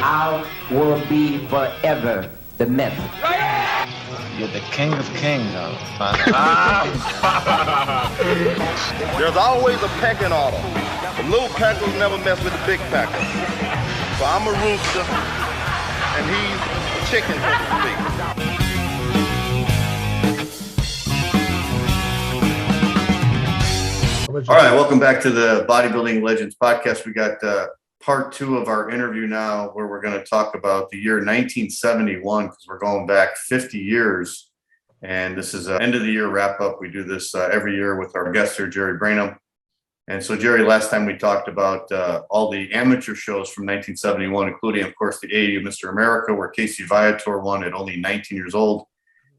I will be forever the myth. You're the king of kings, son. There's always a pecking order. The little packers never mess with the big packers. So I'm a rooster, and he's a chicken, so to speak. All right, welcome back to the Bodybuilding Legends Podcast. We got part 2 of our interview now, where we're going to talk about the year 1971, because we're going back 50 years. And this is an end of the year wrap up. We do this every year with our guest here, Jerry Brainum. And so, Jerry, last time we talked about all the amateur shows from 1971, including, of course, the AAU Mr. America, where Casey Viator won at only 19 years old.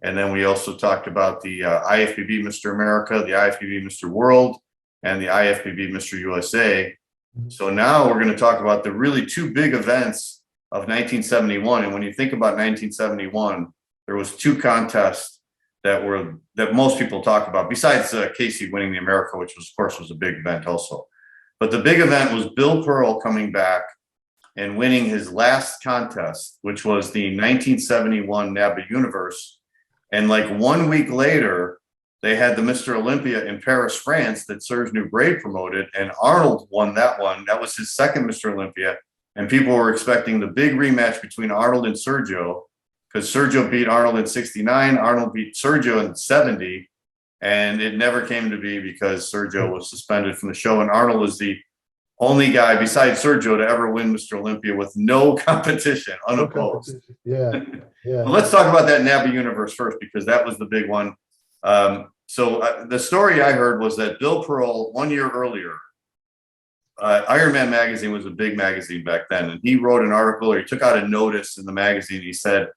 And then we also talked about the IFBB Mr. America, the IFBB Mr. World, and the IFBB Mr. USA. So now we're going to talk about the really 2 big events of 1971. And when you think about 1971, there was 2 contests that most people talk about, besides Casey winning the America, which was, of course, was a big event also. But the big event was Bill Pearl coming back and winning his last contest, which was the 1971 NABBA Universe. And like 1 week later, they had the Mr. Olympia in Paris, France, that Sergio Bray promoted, and Arnold won that one. That was his second Mr. Olympia, and people were expecting the big rematch between Arnold and Sergio, because Sergio beat Arnold in 69, Arnold beat Sergio in 70, and it never came to be because Sergio was suspended from the show, and Arnold was the only guy besides Sergio to ever win Mr. Olympia with no competition, unopposed. Yeah. Well, let's talk about that NABBA Universe first, because that was the big one. So the story I heard was that Bill Pearl, 1 year earlier, Iron Man magazine was a big magazine back then, and he wrote an article, or he took out a notice in the magazine. He said,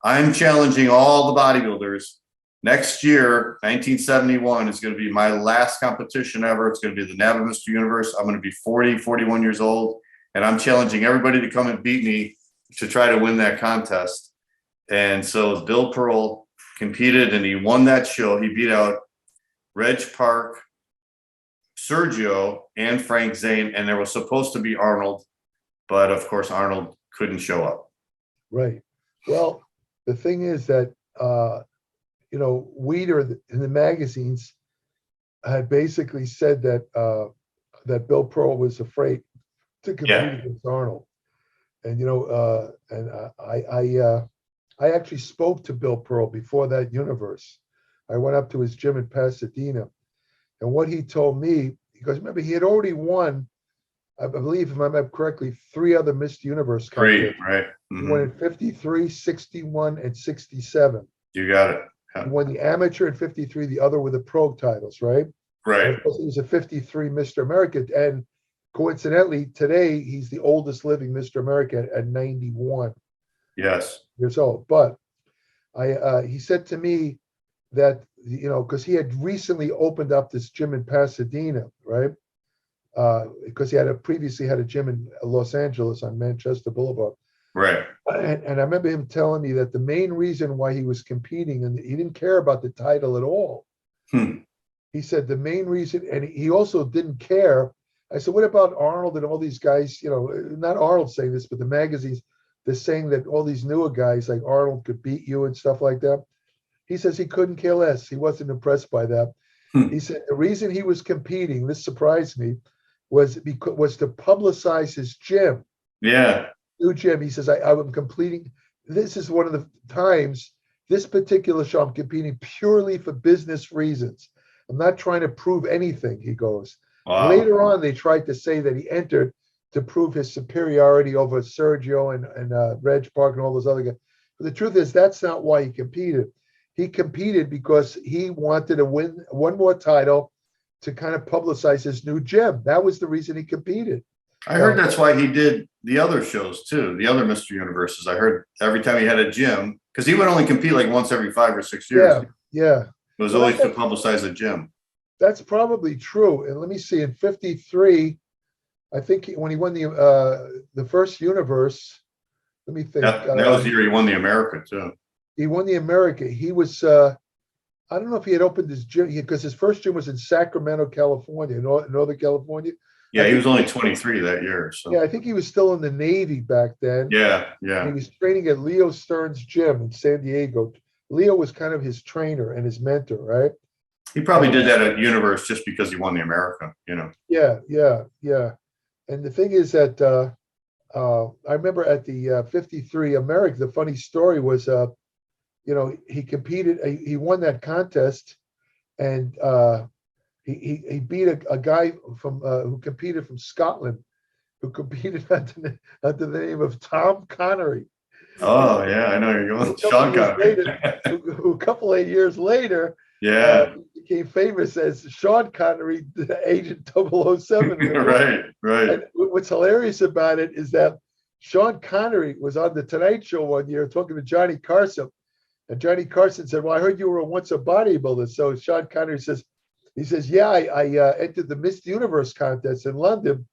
"I'm challenging all the bodybuilders. Next year, 1971, is going to be my last competition ever. It's going to be the NABBA Mr. Universe. I'm going to be 41 years old, and I'm challenging everybody to come and beat me to try to win that contest." And so Bill Pearl competed, and he won that show. He beat out Reg Park, Sergio, and Frank Zane, and there was supposed to be Arnold, but of course Arnold couldn't show up. Right. Well, the thing is that Weeder in the magazines had basically said that that Bill Pearl was afraid to compete against Arnold, and I actually spoke to Bill Pearl before that universe. I went up to his gym in Pasadena, and what he told me, because remember, he had already won, I believe, if I remember correctly, 3 other Mr. Universe contests. Right. Mm-hmm. He won in 53, 61, and 67. You got it. He won the amateur in 53, the other were the pro titles, right? Right. He was a 53 Mr. America, and coincidentally, today, he's the oldest living Mr. America at 91. Yes. Years old. But he said to me that, because he had recently opened up this gym in Pasadena, right? Because he had previously had a gym in Los Angeles on Manchester Boulevard. Right. And I remember him telling me that the main reason why he was competing, and he didn't care about the title at all. He said the main reason, and he also didn't care. I said, what about Arnold and all these guys? Not Arnold saying this, but the magazines, they're saying that all these newer guys like Arnold could beat you and stuff like that. He says he couldn't care less. He wasn't impressed by that. He said the reason he was competing, this surprised me, was to publicize his gym. Yeah. New gym. He says, I'm completing. This is one of the times, this particular show, I'm competing purely for business reasons. I'm not trying to prove anything, he goes. Wow. Later on, they tried to say that he entered to prove his superiority over Sergio and Reg Park and all those other guys. But the truth is, that's not why he competed. He competed because he wanted to win one more title to kind of publicize his new gym. That was the reason he competed. I heard that's why he did the other shows too, the other Mr. Universes. I heard every time he had a gym, because he would only compete like once every 5 or 6 years. Yeah. It was always to publicize a gym. That's probably true. And let me see, in 53, I think when he won the first universe, let me think. That was the year he won the America too. He won the America. He was, I don't know if he had opened his gym, because his first gym was in Sacramento, California, Northern California. Yeah, he was only 23 that year. So Yeah, I think he was still in the Navy back then. yeah, And yeah. he was training at Leo Stern's gym in San Diego. Leo was kind of his trainer and his mentor, right? He probably did that at Universe just because he won the America, Yeah, yeah, yeah. And the thing is that I remember at the 53 America, the funny story was, he competed, he won that contest, and he beat a guy from who competed from Scotland, who competed under the name of Tom Connery. Oh yeah, I know you're going. Sean Connery. Who a couple of years later, Yeah. became famous as Sean Connery, the Agent 007. Right. And what's hilarious about it is that Sean Connery was on the Tonight Show one year talking to Johnny Carson, and Johnny Carson said, "Well, I heard you were once a bodybuilder." So Sean Connery says, "Yeah, I entered the Miss Universe contest in London."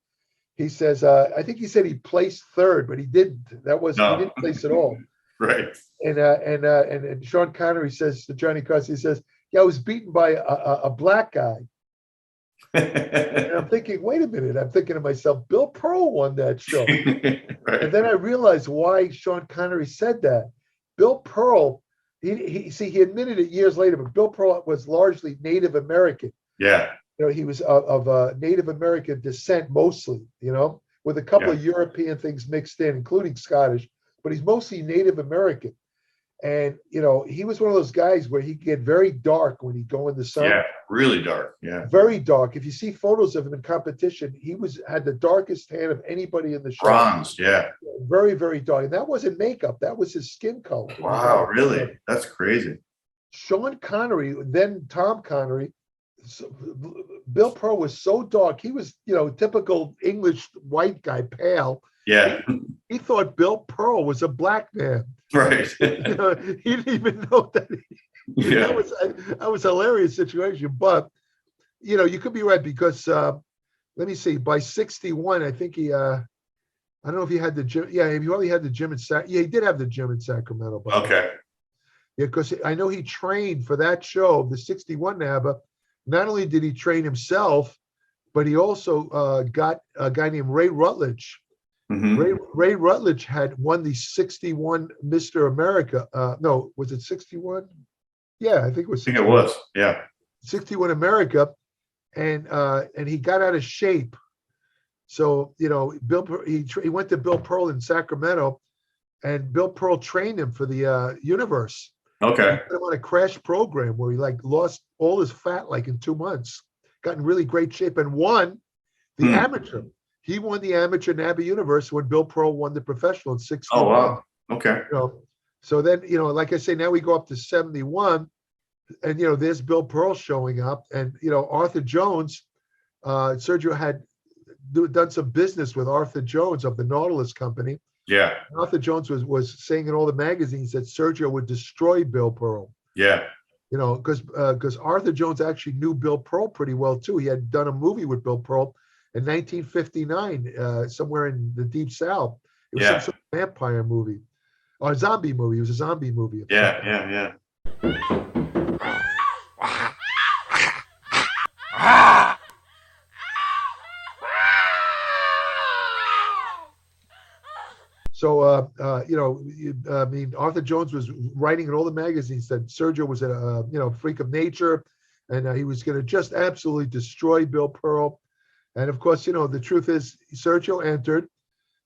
He says, "I think he said he placed third, but he didn't. He didn't place at all." Right. And Sean Connery says to Johnny Carson, he says, "Yeah, I was beaten by a black guy." And I'm thinking, wait a minute. I'm thinking to myself, Bill Pearl won that show. Right. And then I realized why Sean Connery said that. Bill Pearl, he admitted it years later, but Bill Pearl was largely Native American. Yeah. He was of Native American descent mostly, with a couple of European things mixed in, including Scottish, but he's mostly Native American. And, he was one of those guys where he could get very dark when he'd go in the sun. Yeah, really dark. Yeah. Very dark. If you see photos of him in competition, he had the darkest tan of anybody in the show. Bronze, yeah. Very, very dark. And that wasn't makeup. That was his skin color. Wow, really? That's crazy. Sean Connery, then Tom Connery, Bill Pearl was so dark. He was, typical English white guy, pale. Yeah. He thought Bill Pearl was a black man. Right. He didn't even know that. That was a hilarious situation. But, you could be right because, let me see, by 61, I think he, I don't know if he had the gym. Yeah, he probably had the gym in Sacramento. Yeah, he did have the gym in Sacramento. Okay. Yeah, because I know he trained for that show, the 61 NABBA. Not only did he train himself, but he also got a guy named Ray Rutledge. Mm-hmm. Ray Rutledge had won the 61 Mr. America. No, was it 61? Yeah, I think it was 61. I think it was. Yeah. 61 America. And he got out of shape. So, he went to Bill Pearl in Sacramento, and Bill Pearl trained him for the Universe. Okay. He put him on a crash program where he lost all his fat in 2 months, got in really great shape, and won the amateur. He won the amateur NABBA Universe when Bill Pearl won the professional in 61. Oh, wow. Okay. So then, like I say, now we go up to 71, and, there's Bill Pearl showing up, and, Arthur Jones, Sergio had done some business with Arthur Jones of the Nautilus Company. Yeah. Arthur Jones was saying in all the magazines that Sergio would destroy Bill Pearl. Yeah. Because Arthur Jones actually knew Bill Pearl pretty well, too. He had done a movie with Bill Pearl in 1959, somewhere in the Deep South. It was some sort of vampire movie or a zombie movie. It was a zombie movie. Yeah. So, Arthur Jones was writing in all the magazines that Sergio was a freak of nature, and he was going to just absolutely destroy Bill Pearl. And of course, the truth is Sergio entered,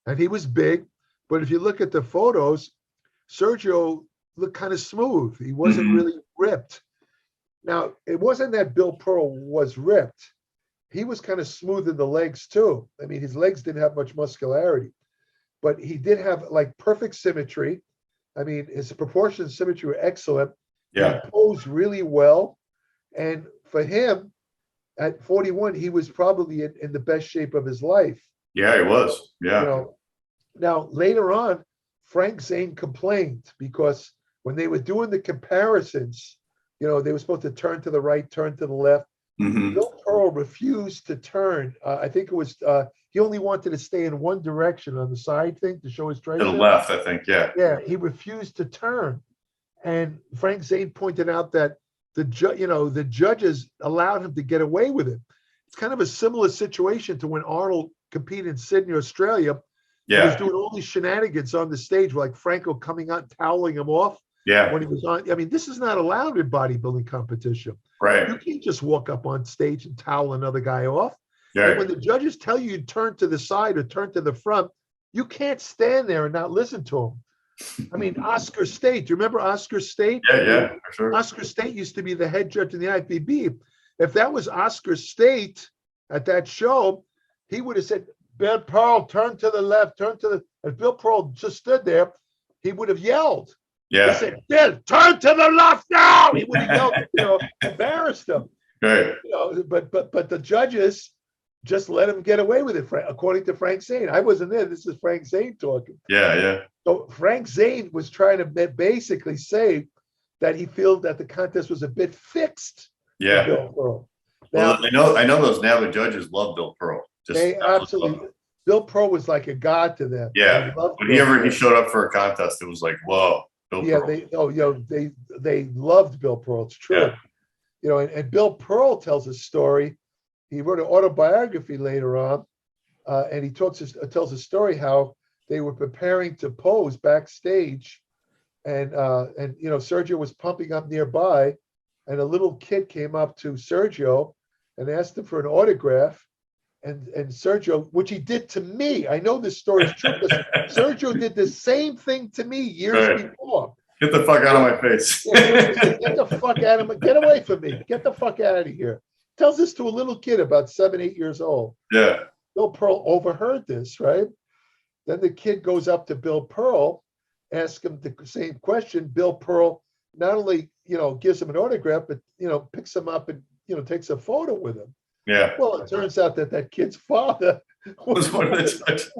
and he was big. But if you look at the photos, Sergio looked kind of smooth. He wasn't really ripped. Now, it wasn't that Bill Pearl was ripped. He was kind of smooth in the legs too. I mean, his legs didn't have much muscularity, but he did have perfect symmetry. I mean, his proportion and symmetry were excellent. Yeah. He posed really well. And for him, at 41, he was probably in the best shape of his life. Yeah, he was. Yeah. Now, later on, Frank Zane complained because when they were doing the comparisons, they were supposed to turn to the right, turn to the left. Mm-hmm. Bill Pearl refused to turn. I think it was he only wanted to stay in one direction on the side thing to show his tricep. To the left, I think. Yeah. Yeah, he refused to turn, and Frank Zane pointed out that the judges allowed him to get away with it. it's kind of a similar situation to when Arnold competed in Sydney, Australia. Yeah. He was doing all these shenanigans on the stage, like Franco coming out and toweling him off. Yeah. When he was on, I mean, this is not allowed in bodybuilding competition. Right. You can't just walk up on stage and towel another guy off. Yeah. And when the judges tell you to turn to the side or turn to the front, you can't stand there and not listen to them. I mean, Oscar State. Do you remember Oscar State? Yeah, for sure. Oscar State used to be the head judge in the IFBB. If that was Oscar State at that show, he would have said, Bill Pearl, turn to the left, turn to the. If Bill Pearl just stood there, he would have yelled. Yeah. He said, Bill, turn to the left now. He would have yelled, embarrassed him. Right. But the judges just let him get away with it, according to Frank Zane. I wasn't there. This is Frank Zane talking. Yeah. So Frank Zane was trying to basically say that he feels that the contest was a bit fixed. Yeah. Bill Pearl. Well, Now, I know those NABBA judges love Bill Pearl. They absolutely. Bill Pearl was like a god to them. Yeah. Whenever he showed up for a contest, it was like, whoa. Bill Pearl. They loved Bill Pearl. It's true. Yeah. And Bill Pearl tells a story. He wrote an autobiography later on, and he tells a story how they were preparing to pose backstage, and Sergio was pumping up nearby, and a little kid came up to Sergio and asked him for an autograph, and Sergio, which he did to me. I know this story is true because Sergio did the same thing to me years before. Get the fuck out of my face. Get the fuck out of me. Get away from me. Get the fuck out of here. Tells this to a little kid about 7, 8 years old. Yeah. Bill Pearl overheard this, right? Then the kid goes up to Bill Pearl, asks him the same question. Bill Pearl not only, gives him an autograph, but, picks him up and, takes a photo with him. Yeah. Well, it turns out that kid's father was one of the judges.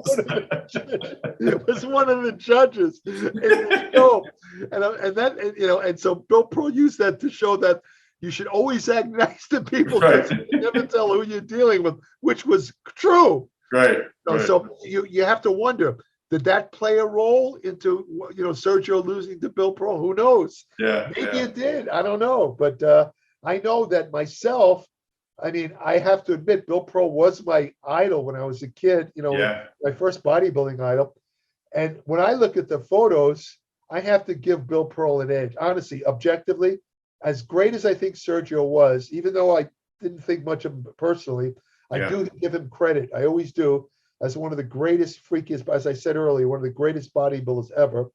Was one of the judges. And so Bill Pearl used that to show that you should always act nice to people because you never tell who you're dealing with, which was true. Right. So you have to wonder, did that play a role into Sergio losing to Bill Pearl? Who knows? Yeah. Maybe it did. I don't know. But I know that myself, I mean, I have to admit, Bill Pearl was my idol when I was a kid, my first bodybuilding idol. And when I look at the photos, I have to give Bill Pearl an edge. Honestly, objectively, as great as I think Sergio was, even though I didn't think much of him personally, I do give him credit. I always do, as one of the greatest, freakiest, as I said earlier, one of the greatest bodybuilders ever,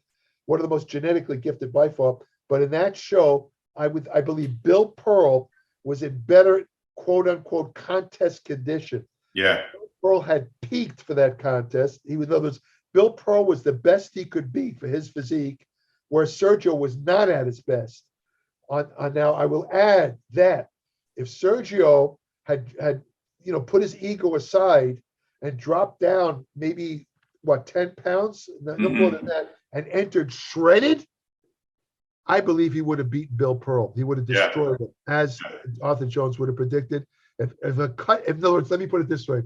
one of the most genetically gifted by far. But in that show, I believe Bill Pearl was in better, quote unquote, contest condition. Yeah. Pearl had peaked for that contest. In other words, Bill Pearl was the best he could be for his physique, where Sergio was not at his best. Now, I will add that if Sergio had put his ego aside and dropped down maybe 10 pounds, no more than that, and entered shredded, I believe he would have beaten Bill Pearl. He would have destroyed him, as Arthur Jones would have predicted. In other words, let me put it this way,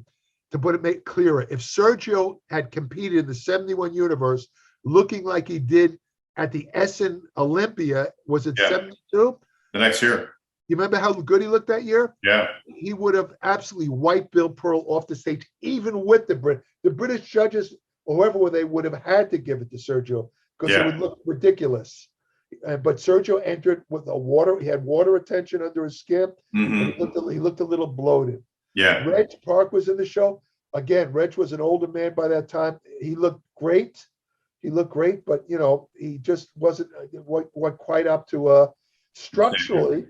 to make clearer. If Sergio had competed in the 71 universe looking like he did at the Essen Olympia, was it 72? The next year. You remember how good he looked that year? Yeah. He would have absolutely wiped Bill Pearl off the stage, even with the British judges, or whoever they would have had to give it to Sergio because it would look ridiculous. But Sergio entered with he had water retention under his skin. Mm-hmm. And he looked a little bloated. Yeah. Reg Park was in the show. Again, Reg was an older man by that time. He looked great. But he just wasn't quite up to structurally.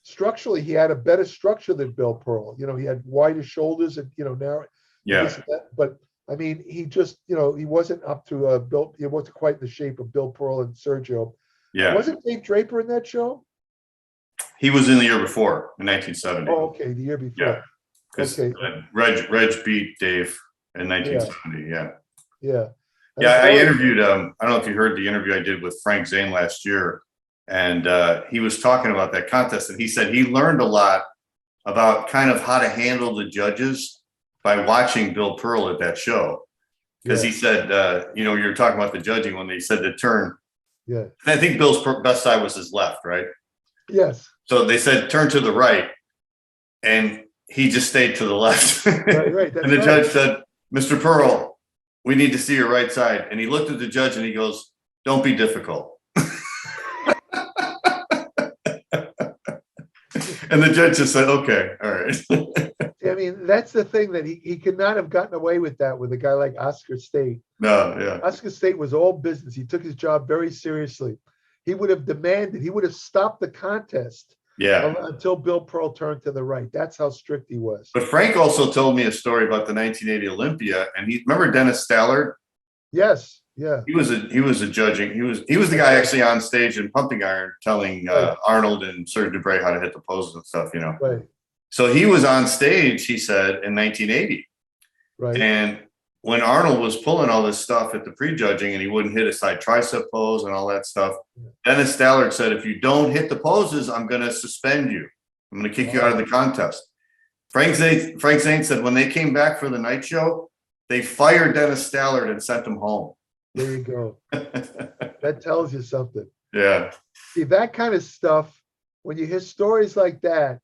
Structurally, he had a better structure than Bill Pearl. He had wider shoulders and narrow. Yeah. But I mean, he just he wasn't up to Bill. He wasn't quite in the shape of Bill Pearl and Sergio. Yeah. Wasn't Dave Draper in that show? He was in the year before, in 1970. Oh, okay, the year before. Yeah. Because Reg beat Dave in 1970. Yeah. I interviewed I don't know if you heard the interview I did with Frank Zane last year, and he was talking about that contest, and he said he learned a lot about kind of how to handle the judges by watching Bill Pearl at that show. Because he said, you were talking about the judging when they said to turn. Yeah. I think Bill's best side was his left, right? Yes. So they said turn to the right, and he just stayed to the left. Right. And the judge said, Mr. Pearl, we need to see your right side. And he looked at the judge and he goes, don't be difficult. And the judge just said, okay, all right. I mean, that's the thing, that he could not have gotten away with that with a guy like Oscar State. No, yeah. Oscar State was all business. He took his job very seriously. He would have stopped the contest until Bill Pearl turned to the right. That's how strict he was. But Frank also told me a story about the 1980 Olympia. And remember Dennis Stallard? Yes. Yeah. He was a judging. He was the guy actually on stage in pumping iron telling Arnold and Sergio how to hit the poses and stuff, Right. So he was on stage, he said, in 1980. Right. And when Arnold was pulling all this stuff at the pre-judging and he wouldn't hit a side tricep pose and all that stuff, Dennis Stallard said, if you don't hit the poses, I'm going to suspend you. I'm going to kick you out of the contest. Frank Zane said when they came back for the night show, they fired Dennis Stallard and sent him home. There you go. That tells you something. Yeah. See, that kind of stuff, when you hear stories like that,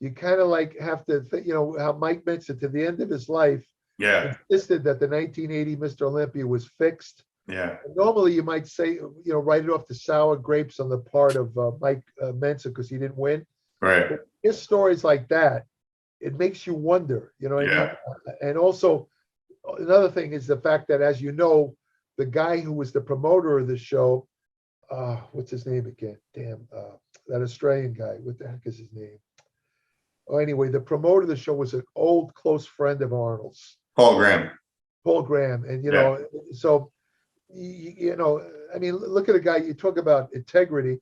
you kind of like have to think, how Mike mentioned to the end of his life, insisted that the 1980 Mr. Olympia was fixed. Yeah. And normally you might say, write it off the sour grapes on the part of Mike Mensa because he didn't win. Right. But his stories like that, it makes you wonder, And also, another thing is the fact that, as you know, the guy who was the promoter of the show, what's his name again? Damn, that Australian guy. What the heck is his name? Oh, anyway, the promoter of the show was an old close friend of Arnold's. Paul Graham. And, so, I mean, look at a guy, you talk about integrity.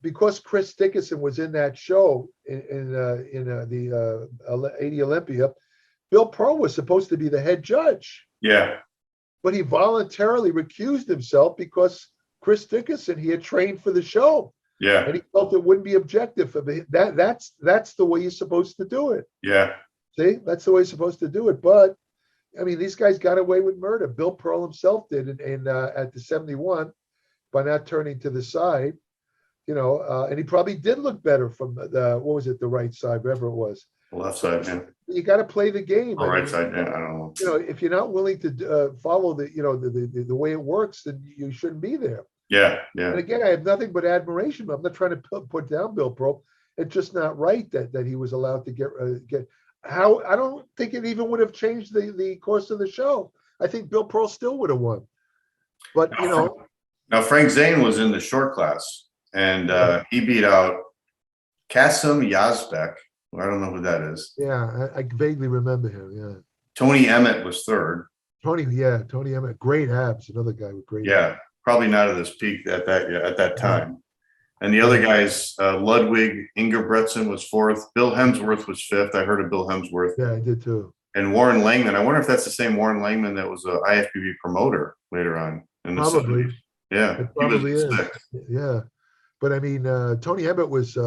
Because Chris Dickinson was in that show in the 80 Olympia, Bill Pearl was supposed to be the head judge. Yeah. But he voluntarily recused himself because Chris Dickinson, he had trained for the show. Yeah. And he felt it wouldn't be objective. That's the way you're supposed to do it. Yeah. See, that's the way you're supposed to do it. But I mean, these guys got away with murder. Bill Pearl himself did at the 71 by not turning to the side, and he probably did look better from the right side, wherever it was. Left side, yeah. You got to play the game. Right side, yeah. I don't know. If you're not willing to follow the way it works, then you shouldn't be there. Yeah, yeah. And again, I have nothing but admiration. I'm not trying to put down Bill Pearl. It's just not right that he was allowed to get. How I don't think it even would have changed the course of the show. I think Bill Pearl still would have won. But now Frank Zane was in the short class, and he beat out Kasim Yazbek. I don't know who that is. Yeah, I vaguely remember him. Yeah. Tony Emmett was third. Tony Emmett, great abs. Another guy with great. Yeah, probably not at his peak at that time. And the other guys, Ludwig Ingerbretson was fourth. Bill Hemsworth was fifth. I heard of Bill Hemsworth. Yeah, I did too. And Warren Langman. I wonder if that's the same Warren Langman that was an IFBB promoter later on in the probably. 70s. Yeah, it probably is. Yeah. But I mean, Tony Emmett was,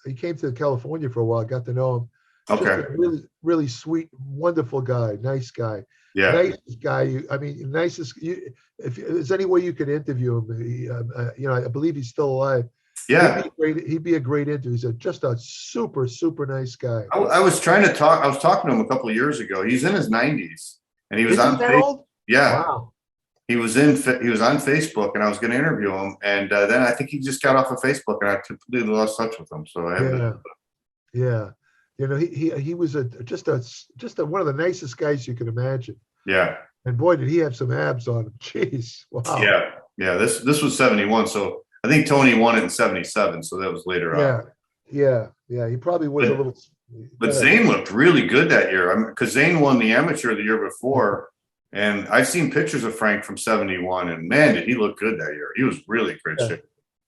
he came to California for a while, got to know him. Okay. Just a really, really sweet, wonderful guy, nice guy. Yeah. Nicest guy. Nicest. If there's any way you could interview him, I believe he's still alive. Yeah. He'd be a great interview. He's just a super, super nice guy. I was talking to him a couple of years ago. He's in his 90s. And he was on Facebook. Yeah. Wow. He was on Facebook, and I was going to interview him, and then I think he just got off of Facebook, and I completely lost touch with him. So I haven't. Yeah, he was just one of the nicest guys you can imagine. Yeah. And boy, did he have some abs on him. Jeez, wow. Yeah. This was 71, so I think Tony won it in 77, so that was later on. Yeah. He probably was a little. But Zane looked really good that year, because Zane won the amateur the year before. And I've seen pictures of Frank from 71, and man, did he look good that year. He was really great shape.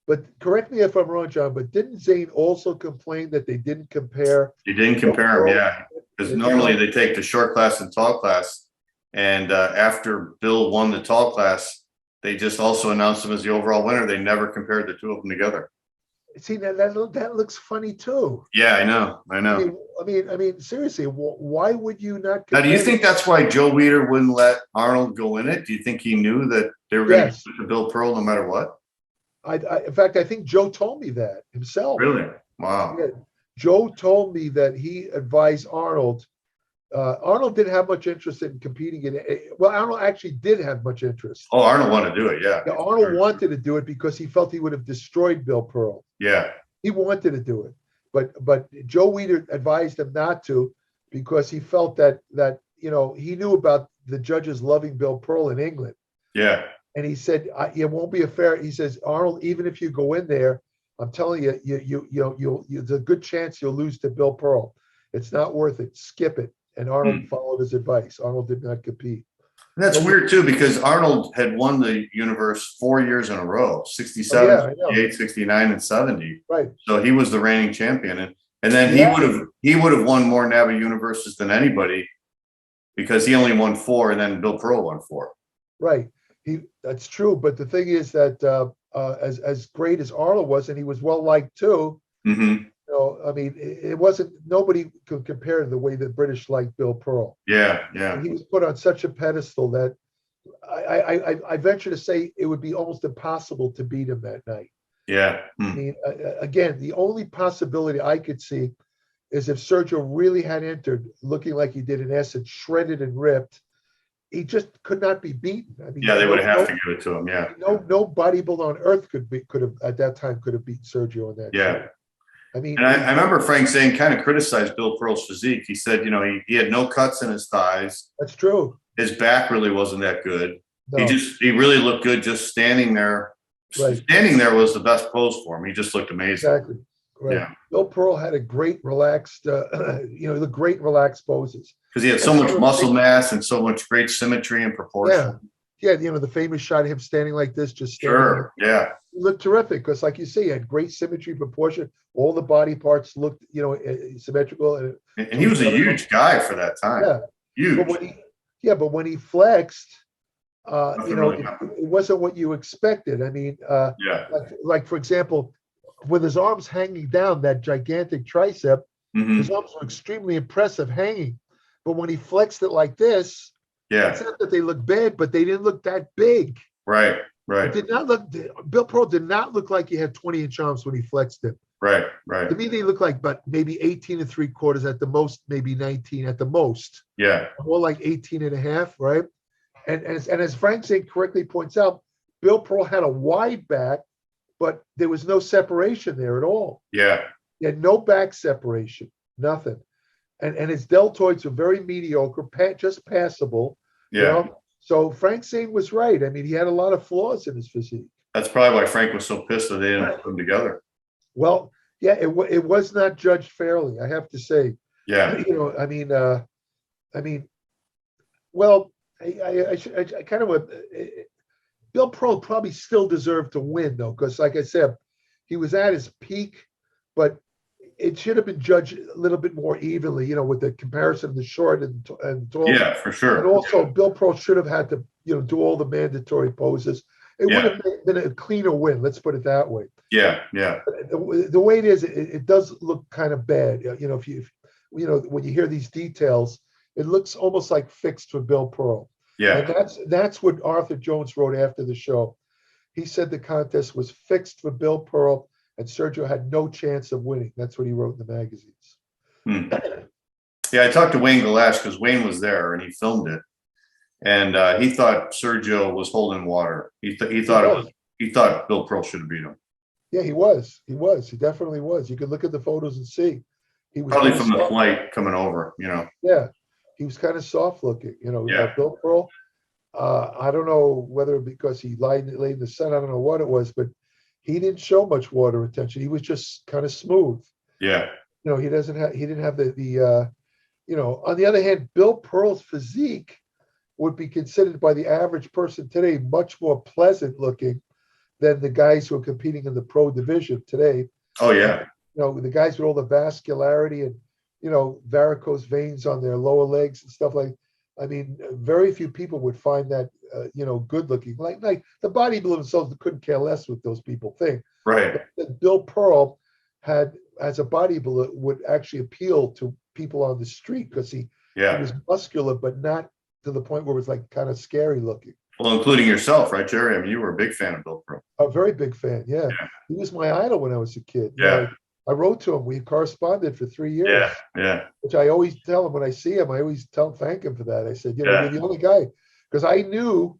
But correct me if I'm wrong, John, but didn't Zane also complain that they didn't compare? He didn't compare him, yeah. Because normally they take the short class and tall class. And after Bill won the tall class, they just also announced him as the overall winner. They never compared the two of them together. See, that looks funny too. Yeah, I know. I mean, seriously, why would you not? Now, do you think that's why Joe Weider wouldn't let Arnold go in it? Do you think he knew that they were going to switch to Bill Pearl no matter what? In fact, I think Joe told me that himself. Really? Wow. Yeah. Joe told me that he advised Arnold. Arnold didn't have much interest in competing in it. Well, Arnold actually did have much interest. Oh, Arnold wanted to do it, yeah. Arnold wanted to do it because he felt he would have destroyed Bill Pearl. Yeah. He wanted to do it, but Joe Weider advised him not to because he felt that he knew about the judges loving Bill Pearl in England. Yeah. And he said it won't be a fair. He says, Arnold, even if you go in there, I'm telling you, there's a good chance you'll lose to Bill Pearl. It's not worth it. Skip it. And Arnold followed his advice. Arnold did not compete. And that's weird too, because Arnold had won the universe 4 years in a row, 67, 68, 69, and 70. Right. So he was the reigning champion. And then he would have won more NABBA universes than anybody because he only won 4 and then Bill Pearl won 4. Right. That's true. But the thing is that as great as Arnold was, and he was well liked too, I mean, it wasn't, nobody could compare to the way the British liked Bill Pearl. Yeah, yeah. And he was put on such a pedestal that I venture to say it would be almost impossible to beat him that night. Yeah. I mean, again, the only possibility I could see is if Sergio really had entered looking like he did in essence, shredded and ripped, he just could not be beaten. I mean, they would have to give it to him. Yeah. No bodybuilder on earth could have at that time could have beaten Sergio in that. Yeah. Time. I mean, and I remember Frank Zane kind of criticized Bill Pearl's physique. He said, he had no cuts in his thighs. That's true. His back really wasn't that good. No. He really looked good just standing there. Right. Standing there was the best pose for him. He just looked amazing. Exactly. Right. Yeah. Bill Pearl had a great relaxed, the great relaxed poses. Because he had so much muscle mass and so much great symmetry and proportion. Yeah, the famous shot of him standing like this, just standing sure, there. Yeah. He looked terrific because, like you say, he had great symmetry, proportion. All the body parts looked, symmetrical. And he was a huge guy for that time. Yeah, huge. But when he flexed, really it wasn't what you expected. I mean, like for example, with his arms hanging down, that gigantic tricep, his arms were extremely impressive hanging. But when he flexed it like this, it's not that they look bad, but they didn't look that big. Right. It did not look. Bill Pearl did not look like he had 20-inch arms when he flexed it. Right. To me, they look like, but maybe 18 3/4 at the most, maybe 19 at the most. Yeah. More like 18 and a half, right? And as Frank Zane correctly points out, Bill Pearl had a wide back, but there was no separation there at all. Yeah. He had no back separation, nothing. And his deltoids were very mediocre, just passable. Yeah. So Frank Zane was right. I mean, he had a lot of flaws in his physique. That's probably why Frank was so pissed that they didn't put them together. Well, yeah, it was not judged fairly, I have to say. Yeah. I kind of Bill Pearl probably still deserved to win though, because like I said, he was at his peak, but it should have been judged a little bit more evenly, with the comparison of the short and tall. Yeah, for sure. And also, Bill Pearl should have had to, do all the mandatory poses. It would have been a cleaner win. Let's put it that way. Yeah. The way it is, it does look kind of bad. If you when you hear these details, it looks almost like fixed for Bill Pearl. Yeah. And that's what Arthur Jones wrote after the show. He said the contest was fixed for Bill Pearl, and Sergio had no chance of winning. That's what he wrote in the magazines. Yeah, I talked to Wayne Galash because Wayne was there and he filmed it, and he thought Sergio was holding water. He thought Bill Pearl should have beat him. Yeah, he was. He definitely was. You could look at the photos and see. He was probably from the flight coming over. Yeah, he was kind of soft looking. Bill Pearl. I don't know whether because he laid in the sun. I don't know what it was, but he didn't show much water retention. He was just kind of smooth. Yeah. He didn't have the on the other hand, Bill Pearl's physique would be considered by the average person today much more pleasant looking than the guys who are competing in the pro division today. Oh yeah. The guys with all the vascularity and, varicose veins on their lower legs and stuff like. I mean, very few people would find that, good looking. Like the bodybuilders themselves couldn't care less what those people think. Right. But Bill Pearl had, as a bodybuilder, would actually appeal to people on the street because he was muscular, but not to the point where it was like kind of scary looking. Well, including yourself, right, Jerry? I mean, you were a big fan of Bill Pearl. A very big fan, yeah. He was my idol when I was a kid. Yeah. I wrote to him. We corresponded for 3 years. Yeah, yeah. Which I always tell him when I see him. I always thank him for that. I said, Yeah. you're the only guy, because I knew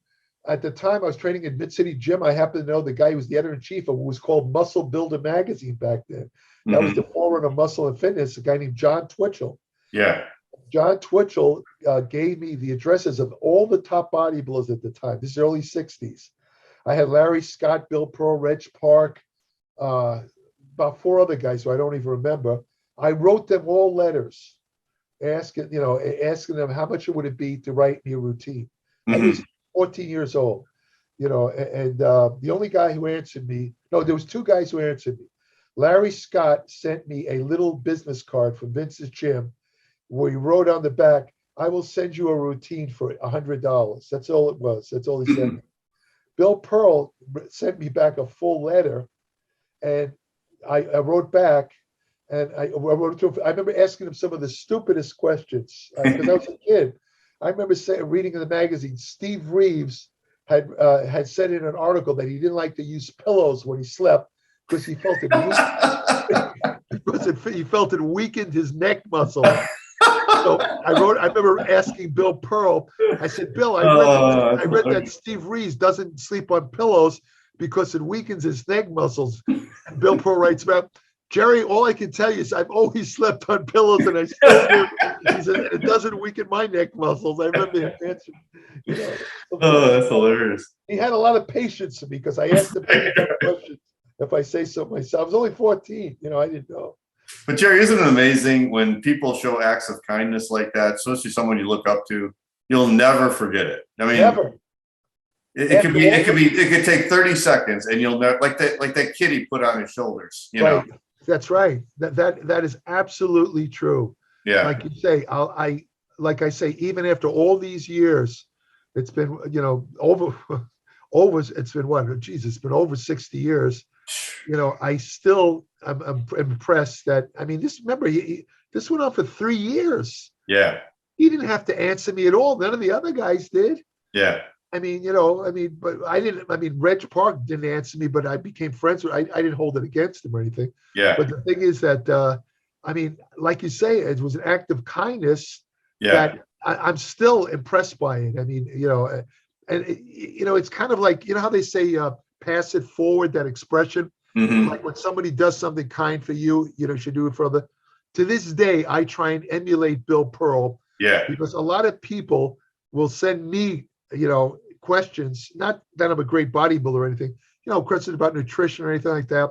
at the time I was training in Mid-City Gym. I happened to know the guy who was the editor-in-chief of what was called Muscle Builder magazine back then. That was the forerunner of Muscle and Fitness. A guy named John Twitchell. Yeah. John Twitchell gave me the addresses of all the top bodybuilders at the time. This is early 60s. I had Larry Scott, Bill Pearl, Reg Park, about 4 other guys who I don't even remember. I wrote them all letters asking them how much it would it be to write me a routine. I was 14 years old, and the only guy who answered me, no, there was 2 guys who answered me. Larry Scott sent me a little business card from Vince's gym where he wrote on the back, "I will send you a routine for $100. That's all it was. That's all he sent me. Bill Pearl sent me back a full letter, and I wrote back, and I wrote to him. I remember asking him some of the stupidest questions because I was a kid. I remember reading in the magazine, Steve Reeves had said in an article that he didn't like to use pillows when he slept because he felt it he felt it weakened his neck muscle. So I remember asking Bill Pearl, I said, Bill, I read that Steve Reeves doesn't sleep on pillows because it weakens his neck muscles. And Bill Pearl writes about, Jerry, all I can tell you is I've always slept on pillows and I still do. He said, it doesn't weaken my neck muscles. I remember him answering. That's hilarious. He had a lot of patience for me because I asked him questions if I say so myself. I was only 14. I didn't know. But Jerry, isn't it amazing when people show acts of kindness like that, especially someone you look up to? You'll never forget it. I mean, never. It could take 30 seconds, and you'll never like that kid he put on his shoulders. You know, that's right. That is absolutely true. Yeah, like you say, I say, even after all these years, it's been over. It's been what? Geez, it's been over 60 years. I still I'm impressed that, I mean, this went on for 3 years. Yeah. He didn't have to answer me at all. None of the other guys did. Yeah. But Reg Park didn't answer me, but I became friends with, I didn't hold it against him or anything. Yeah. But the thing is that, like you say, it was an act of kindness that I'm still impressed by it. I mean, it's kind of like, how they say, pass it forward, that expression. Mm-hmm. Like when somebody does something kind for you, you should do it for other. To this day, I try and emulate Bill Pearl. Yeah. Because a lot of people will send me, questions, not that I'm a great bodybuilder or anything, questions about nutrition or anything like that.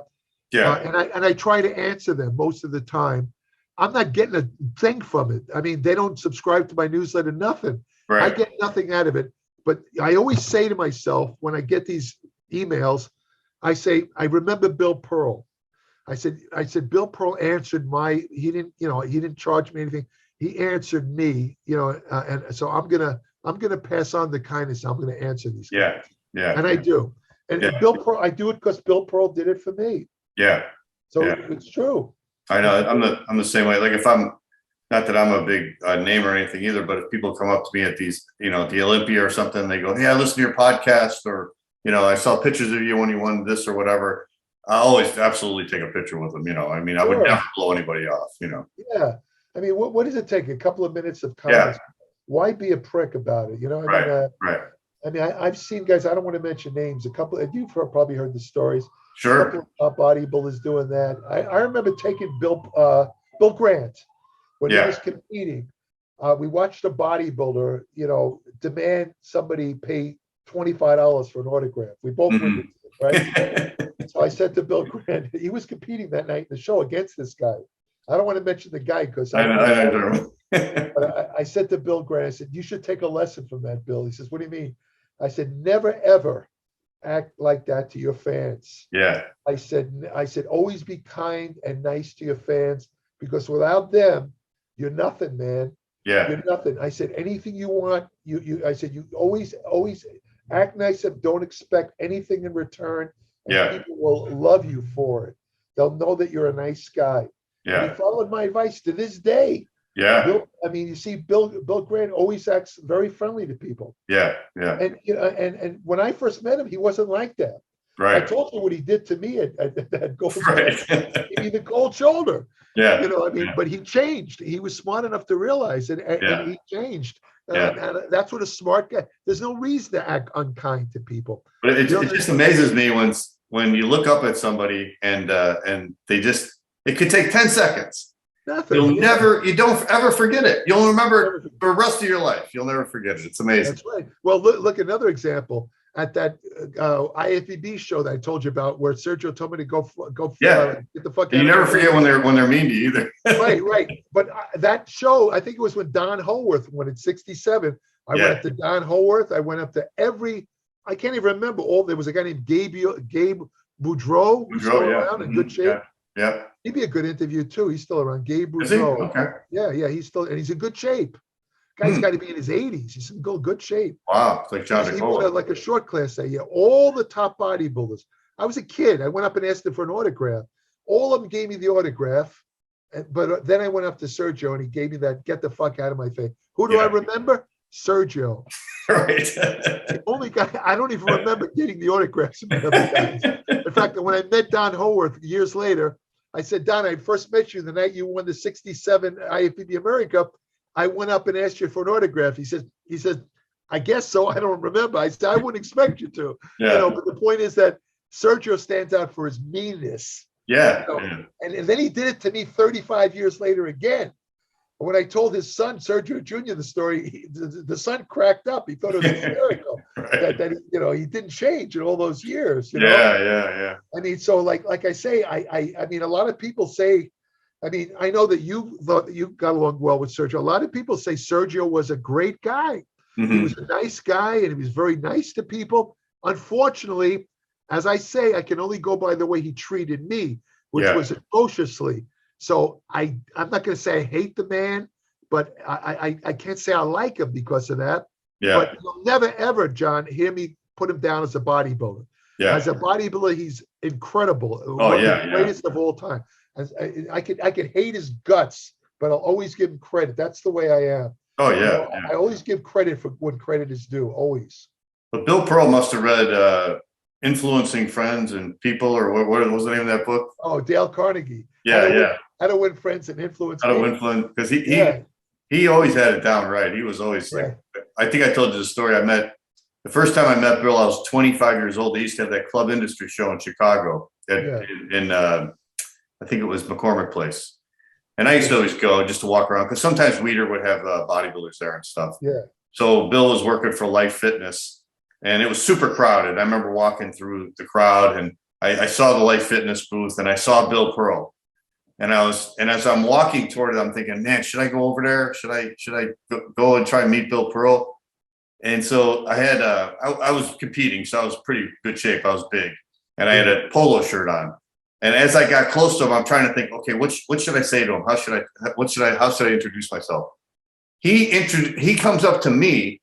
Yeah. And I try to answer them most of the time. I'm not getting a thing from it. I mean, they don't subscribe to my newsletter, nothing. Right. I get nothing out of it. But I always say to myself when I get these emails, I say, I remember Bill Pearl. I said, Bill Pearl answered he didn't charge me anything. He answered me, and so I'm gonna pass on the kindness. I'm gonna answer these. Yeah. Yeah. And I do. And Bill Pearl, I do it because Bill Pearl did it for me. Yeah. So it's true. I know. I'm the same way. Like if I'm, not that I'm a big name or anything either, but if people come up to me at these, the Olympia or something, they go, "Hey, I listened to your podcast," or, I saw pictures of you when you won this or whatever. I always absolutely take a picture with them. I mean, I would never blow anybody off, Yeah. I mean, what does it take? A couple of minutes of kindness. Yeah. Why be a prick about it? Right. I mean, I've seen guys, I don't want to mention names, you've probably heard the stories. Sure. A couple of top bodybuilders doing that. I remember taking Bill Grant when he was competing. We watched a bodybuilder, demand somebody pay $25 for an autograph. We both went, right? So I said to Bill Grant, he was competing that night in the show against this guy. I don't want to mention the guy because I know. But I said to Bill Grant, I said, you should take a lesson from that, Bill. He says, what do you mean? I said, never, ever act like that to your fans. Yeah. I said, always be kind and nice to your fans because without them, you're nothing, man. Yeah. You're nothing. I said, anything you want, I said, you always act nice and don't expect anything in return. And people will love you for it. They'll know that you're a nice guy. Yeah. And he followed my advice to this day. Yeah. You see, Bill Grant always acts very friendly to people. Yeah. Yeah. And and when I first met him, he wasn't like that. I told you what he did to me at Gold. Right. He gave me the cold shoulder. Yeah. You know, I mean, but he changed. He was smart enough to realize it, and he changed. And that's what a smart guy. There's no reason to act unkind to people. But it just amazes me when you look up at somebody and they just, it could take 10 seconds. Nothing. You don't ever forget it. You'll remember it for the rest of your life. You'll never forget it. It's amazing. That's right. Well, look another example at that IFBB show that I told you about, where Sergio told me to go get the fuck out. You never forget when they're mean to you either. Right. But that show, I think it was when Don Holworth won in '67. I went up to Don Holworth. I went up to I can't even remember all. There was a guy named Gabe Boudreau, who's still around in good shape. Yeah. He'd be a good interview too. He's still around. Gabe Is he? Boudreau. Okay. Yeah, he's in good shape. Guy's got to be in his 80s. He's in good shape. Wow, it's like John He won like a short class that year. All the top bodybuilders. I was a kid. I went up and asked him for an autograph. All of them gave me the autograph. But then I went up to Sergio and he gave me that get the fuck out of my face. Who do I remember? Sergio. Right. The only guy, I don't even remember getting the autographs from the other guys. In fact, when I met Don Holworth years later, I said, Don, I first met you the night you won the '67 IFBB America. I went up and asked you for an autograph. He said, I guess so. I don't remember. I said, I wouldn't expect you to. Yeah. You know, but the point is that Sergio stands out for his meanness. Yeah. You know? And then he did it to me 35 years later again. When I told his son, Sergio Jr., the story, the son cracked up. He thought it was hysterical that he didn't change in all those years. You know? Yeah. I mean, so like I say, I mean, a lot of people say, I mean, I know that you thought that you got along well with Sergio. A lot of people say Sergio was a great guy. Mm-hmm. He was a nice guy and he was very nice to people. Unfortunately, as I say, I can only go by the way he treated me, which was atrociously. So I'm not going to say I hate the man, but I can't say I like him because of that. Yeah. But you'll never, ever, John, hear me put him down as a bodybuilder. Yeah. As a bodybuilder, he's incredible. Oh, the greatest of all time. I could hate his guts, but I'll always give him credit. That's the way I am. Oh, I always give credit for when credit is due, always. But Bill Pearl must have read Influencing Friends and People, or what was the name of that book? Oh, Dale Carnegie. How to Win Friends and Influence How to People. Win Friends, because he always had it down right. He was always like, I think I told you the story. The first time I met Bill, I was 25 years old. They used to have that Club Industry show in Chicago in I think it was McCormick Place. And I used to always go just to walk around because sometimes Weider would have bodybuilders there and stuff. Yeah. So Bill was working for Life Fitness and it was super crowded. I remember walking through the crowd and I saw the Life Fitness booth and I saw Bill Pearl. And as I'm walking toward it, I'm thinking, man, should I go over there? Should I go and try and meet Bill Pearl? And so I had I was competing, so I was pretty good shape. I was big, and I had a polo shirt on. And as I got close to him, I'm trying to think, okay, what should I say to him? How should I introduce myself? He comes up to me,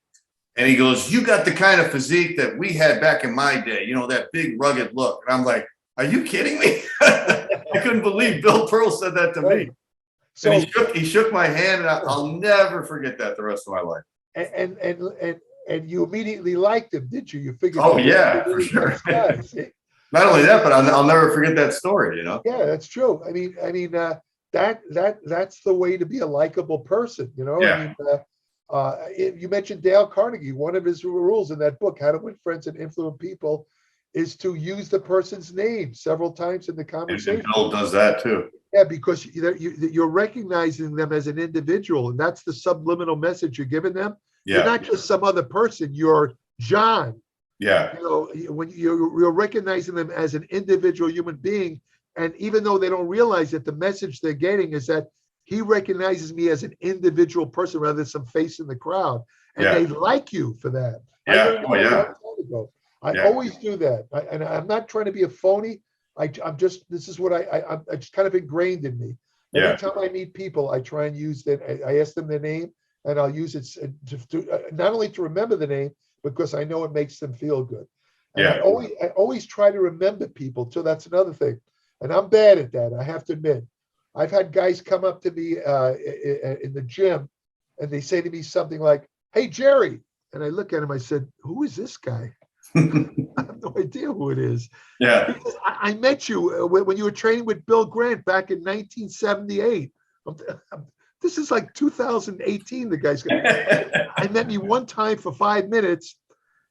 and he goes, "You got the kind of physique that we had back in my day. You know, that big rugged look." And I'm like, "Are you kidding me?" I couldn't believe Bill Pearl said that to me. So he shook my hand, and I'll never forget that the rest of my life. And you immediately liked him, did you? You figured. Oh yeah, for sure. Not only that, but I'll never forget that story. You know. Yeah, that's true. I mean, that's the way to be a likable person. You know. Yeah. I mean, you mentioned Dale Carnegie. One of his rules in that book, How to Win Friends and Influence People, is to use the person's name several times in the conversation. And Bill does that too. Yeah, because you're recognizing them as an individual, and that's the subliminal message you're giving them. Yeah. You're not just some other person. You're John. Yeah. You know, when you're recognizing them as an individual human being, and even though they don't realize it, the message they're getting is that he recognizes me as an individual person rather than some face in the crowd, and they like you for that. Yeah. I always do that, and I'm not trying to be a phony. This is what I just kind of ingrained in me. Every time I meet people, I try and use that. I ask them their name, and I'll use it to not only to remember the name, because I know it makes them feel good. And I always try to remember people too. That's another thing, and I'm bad at that. I have to admit. I've had guys come up to me in the gym, and they say to me something like, "Hey, Jerry," and I look at him. I said, "Who is this guy?" I have no idea who it is. Yeah. He says, I met you when you were training with Bill Grant back in 1978. This is like 2018. The guy's I met me one time for 5 minutes,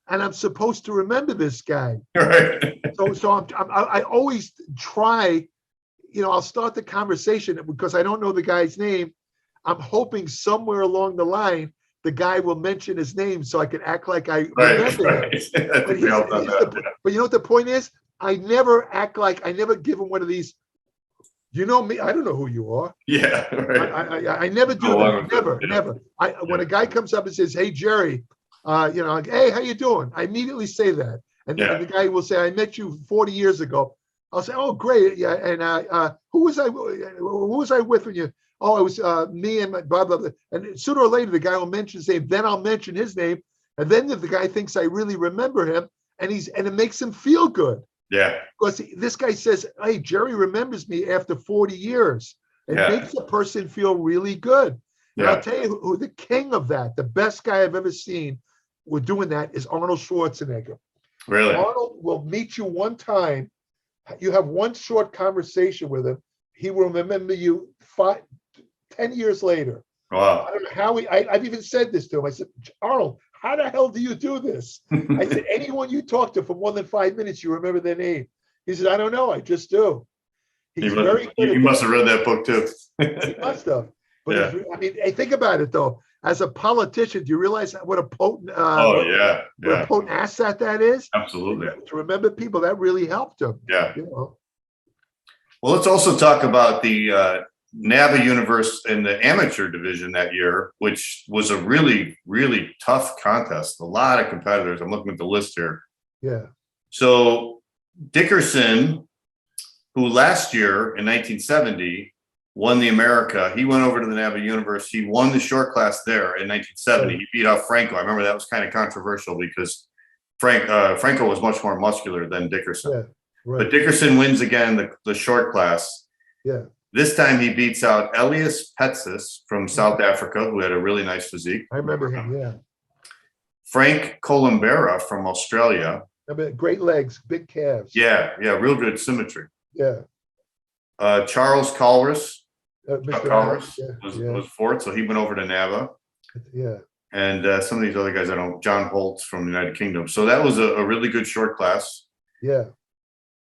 and I'm supposed to remember this guy. Right. So I always try, I'll start the conversation because I don't know the guy's name. I'm hoping somewhere along the line, the guy will mention his name so I can act like I remember him. But you know what the point is? I never give him one of these, you know me, I don't know who you are. Yeah, right. I never do that. Never. When a guy comes up and says, "Hey, Jerry," like, "Hey, how you doing?" I immediately say that. And the guy will say, "I met you 40 years ago." I'll say, "Oh, great. Yeah. And who was I with when you?" "Oh, it was me and my blah, blah, blah." And sooner or later, the guy will mention his name. Then I'll mention his name. And then if the guy thinks I really remember him, and it makes him feel good. Yeah. Because this guy says, "Hey, Jerry remembers me after 40 years." It makes a person feel really good. And I'll tell you who the king of that, the best guy I've ever seen with doing that is Arnold Schwarzenegger. Really? Arnold will meet you one time. You have one short conversation with him. He will remember you 10 years later. Wow. I don't know how I've even said this to him. I said, "Arnold, how the hell do you do this?" I said, "Anyone you talk to for more than 5 minutes, you remember their name." He said, "I don't know. I just do." He's very good. You must have read that book too. He must have. But hey, think about it though. As a politician, do you realize what a potent what a potent asset that is? Absolutely. To remember people, that really helped him. Yeah. Well, let's also talk about the NABBA universe in the amateur division that year, which was a really, really tough contest. A lot of competitors. I'm looking at the list here. Yeah. So Dickerson, who last year in 1970 won the America, he went over to the NABBA universe. He won the short class there in 1970. He beat out Franco. I remember that was kind of controversial because Franco was much more muscular than Dickerson. Yeah, right. But Dickerson wins again the short class. Yeah. This time he beats out Elias Petsis from South Africa, who had a really nice physique. I remember him, yeah. Frank Columbera from Australia. I mean, great legs, big calves. Yeah, real good symmetry. Yeah. Charles Colress. Mr. was fourth, so he went over to NABBA. Yeah. And some of these other guys, John Holtz from the United Kingdom. So that was a really good short class. Yeah.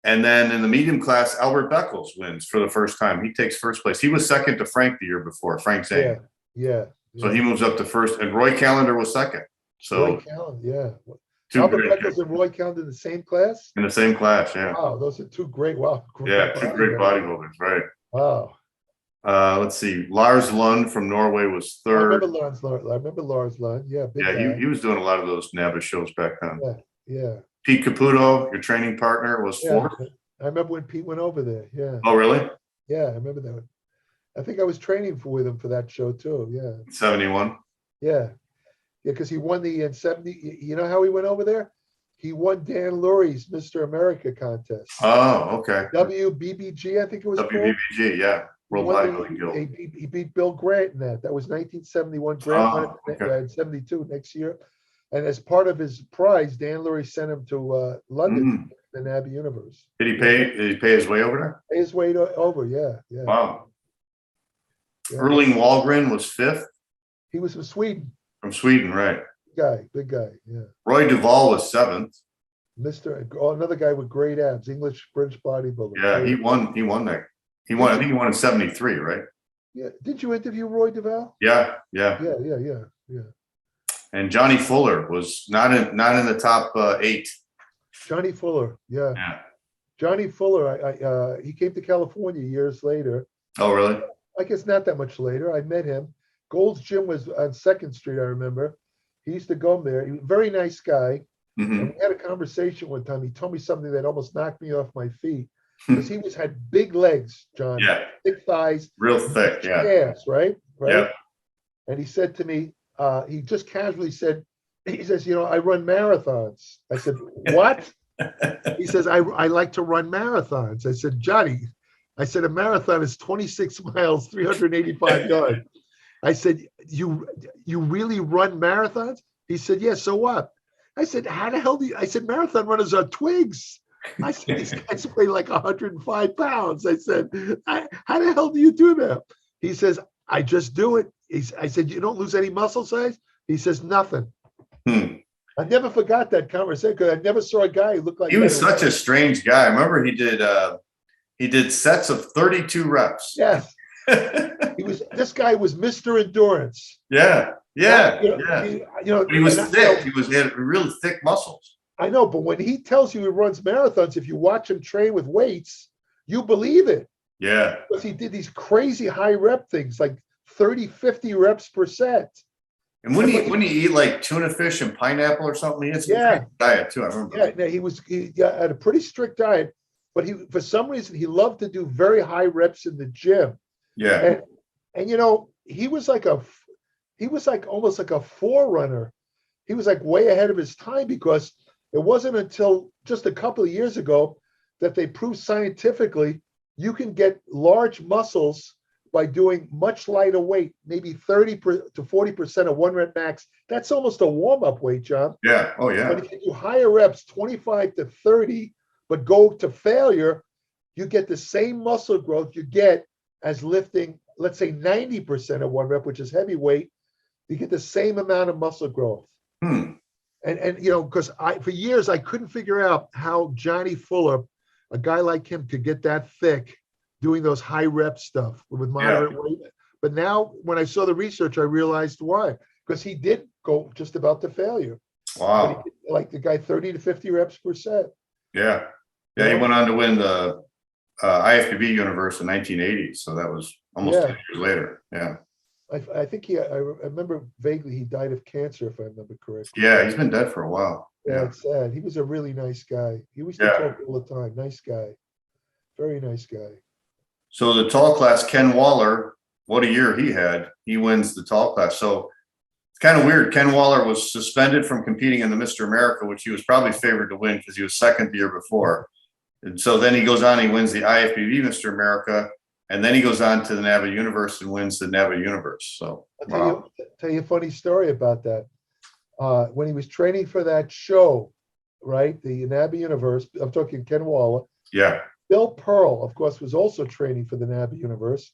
And then in the medium class, Albert Beckles wins for the first time. He takes first place. He was second to Frank the year before, Frank Zane. Yeah. So he moves up to first, and Roy Callender was second. So Roy Callender, Albert Beckles and Roy Callender in the same class? In the same class, yeah. Wow, those are two great, two great bodybuilders, right. Wow. Let's see. Lars Lund from Norway was third. I remember Lars Lund. Yeah. He was doing a lot of those NABBA shows back then. Yeah. Pete Caputo, your training partner, was fourth. I remember when Pete went over there. Yeah. Oh, really? Yeah, I remember that one. I think I was training with him for that show too. Yeah. 71. Yeah, because he won the 70. You know how he went over there? He won Dan Lurie's Mr. America contest. Oh, okay. WBBG, I think it was. WBBG, yeah. World Bodybuilding Guild. He beat Bill Grant in that. That was 1971. Grant won it in 72 next year. And as part of his prize, Dan Lurie sent him to London, the NABBA universe. Did he pay his way over there? Pay his way over, yeah. Wow. Yeah. Erling Wahlgren was fifth. He was from Sweden. From Sweden, right. Big guy, yeah. Roy Duvall was seventh. Another guy with great abs, British bodybuilder. Yeah, he won that. I think he won in 73, right? Yeah. Did you interview Roy Duvall? Yeah. Yeah. And Johnny Fuller was not in the top 8. Johnny Fuller, yeah. Johnny Fuller, he came to California years later. Oh, really? I guess not that much later. I met him. Gold's Gym was on 2nd Street, I remember. He used to go there. He was a very nice guy. Mm-hmm. And we had a conversation one time. He told me something that almost knocked me off my feet. Because he had big legs, John. Yeah. Thick thighs. Real thick, yeah. Ass, right? Yeah. And he said to me, he just casually said, he says, I run marathons. I said, what? He says, I like to run marathons. I said, Johnny, a marathon is 26 miles, 385 yards. I said, you really run marathons? He said, yeah, so what? I said, how the hell do you, I said, marathon runners are twigs. I said, these guys weigh like 105 pounds. I said, how the hell do you do that? He says, I just do it. I said, you don't lose any muscle size? He says, nothing. I never forgot that conversation because I never saw a guy who looked like he was such a strange guy. I remember he did sets of 32 reps. Yes. This guy was Mr. Endurance. Yeah. He was thick. He had really thick muscles. I know, but when he tells you he runs marathons, if you watch him train with weights, you believe it. Yeah. Because he did these crazy high rep things, like 30, 50 reps per set. And when he eat like tuna fish and pineapple or something, he had some crazy diet too. I remember. Yeah, he had a pretty strict diet, but for some reason he loved to do very high reps in the gym. Yeah. And he was almost like a forerunner. He was like way ahead of his time because it wasn't until just a couple of years ago that they proved scientifically you can get large muscles by doing much lighter weight, maybe 30 to 40% of 1 rep max. That's almost a warm-up weight, John. Yeah. Oh, yeah. But if you do higher reps, 25 to 30, but go to failure, you get the same muscle growth you get as lifting, let's say 90% of 1 rep, which is heavyweight. You get the same amount of muscle growth. And because for years I couldn't figure out how Johnny Fuller, a guy like him, could get that thick doing those high rep stuff with moderate weight. But now when I saw the research, I realized why. Because he did go just about to failure. Wow. Like the guy 30 to 50 reps per set. Yeah. Yeah, he went on to win the IFBB Universe in 1980. So that was almost 10 years later. Yeah. I think I remember vaguely he died of cancer, if I remember correctly. Yeah, he's been dead for a while. Yeah, it's sad. He was a really nice guy. He used to talk all the time. Nice guy. Very nice guy. So the tall class, Ken Waller, what a year he had. He wins the tall class. So it's kind of weird. Ken Waller was suspended from competing in the Mr. America, which he was probably favored to win because he was second the year before. And so then he goes on, he wins the IFBB Mr. America, and then he goes on to the NABBA Universe and wins the NABBA Universe. So I'll tell you a funny story about that. When he was training for that show, right, the NABBA Universe, I'm talking Ken Waller. Yeah. Bill Pearl, of course, was also training for the NABBA Universe.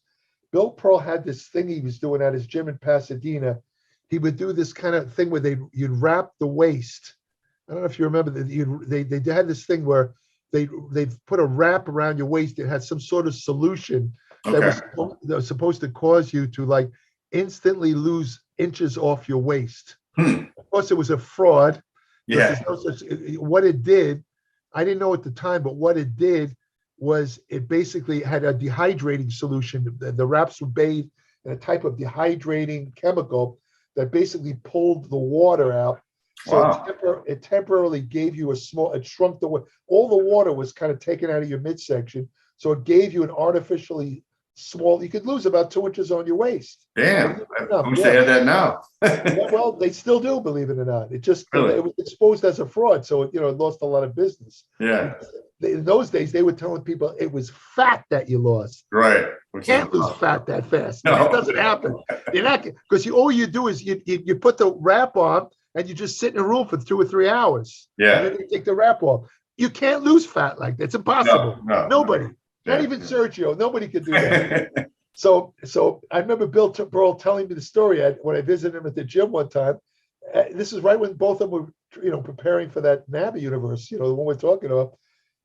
Bill Pearl had this thing he was doing at his gym in Pasadena. He would do this kind of thing where you'd wrap the waist. I don't know if you remember that they had this thing where they put a wrap around your waist. It had some sort of solution that was supposed to cause you to like instantly lose inches off your waist. Of course, it was a fraud. Yeah. What it did, I didn't know at the time, but what it did was it basically had a dehydrating solution. The wraps were bathed in a type of dehydrating chemical that basically pulled the water out. So it temporarily gave you it shrunk all the water was kind of taken out of your midsection. So it gave you an artificially small, you could lose about 2 inches on your waist. Damn, I wish they had that now. Well, they still do, believe it or not. It just, really? It was exposed as a fraud. So, it lost a lot of business. Yeah. In those days, they were telling people it was fat that you lost. Right. You can't lose fat that fast. No. It doesn't happen. You're not, because all you do is you put the wrap on and you just sit in a room for 2 or 3 hours. Yeah. And then you take the wrap off. You can't lose fat like that. It's impossible. No. Nobody. Not even Sergio. Nobody could do that. So I remember Bill Pearl telling me the story when I visited him at the gym one time. This is right when both of them were, preparing for that NABBA Universe, the one we're talking about.